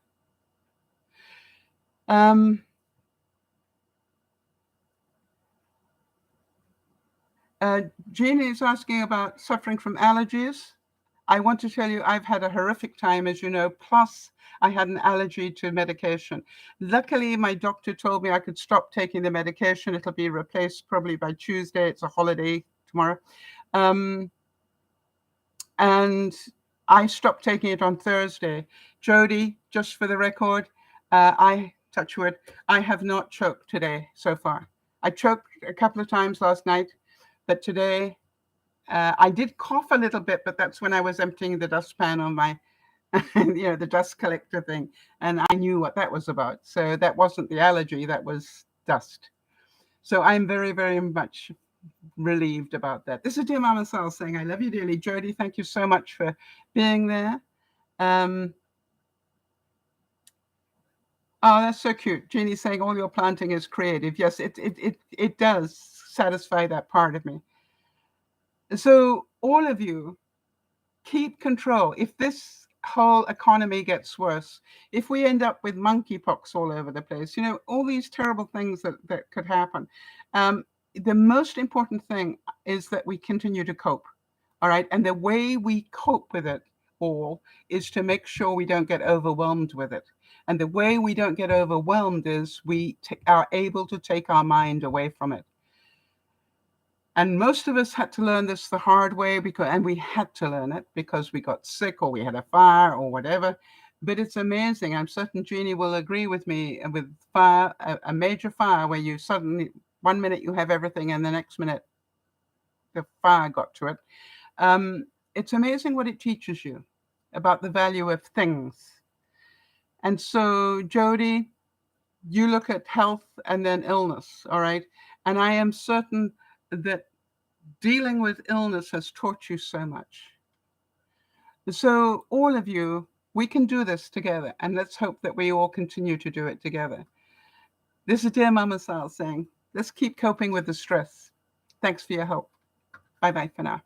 Jeannie is asking about suffering from allergies. I want to tell you, I've had a horrific time, as you know, plus I had an allergy to medication. Luckily, my doctor told me I could stop taking the medication. It'll be replaced probably by Tuesday. It's a holiday tomorrow. And I stopped taking it on Thursday. Jody, just for the record, touch wood, I have not choked today so far. I choked a couple of times last night, but today I did cough a little bit, but that's when I was emptying the dustpan on my, the dust collector thing. And I knew what that was about. So that wasn't the allergy, that was dust. So I'm very, very much relieved about that. This is DearMamaSal saying, I love you dearly. Jody, thank you so much for being there. Oh, that's so cute. Jeannie's saying all your planting is creative. Yes, it does satisfy that part of me. So all of you, keep control. If this whole economy gets worse, if we end up with monkeypox all over the place, all these terrible things that could happen, the most important thing is that we continue to cope. All right. And the way we cope with it all is to make sure we don't get overwhelmed with it. And the way we don't get overwhelmed is we are able to take our mind away from it. And most of us had to learn this the hard way and we had to learn it because we got sick or we had a fire or whatever. But it's amazing. I'm certain Jeannie will agree with me with fire, a major fire where you suddenly, 1 minute you have everything and the next minute the fire got to it. It's amazing what it teaches you about the value of things. And so, Jody, you look at health and then illness, all right? And I am certain that dealing with illness has taught you so much. So all of you, we can do this together, and let's hope that we all continue to do it together. This is DearMamaSal saying, let's keep coping with the stress. Thanks for your help. Bye-bye for now.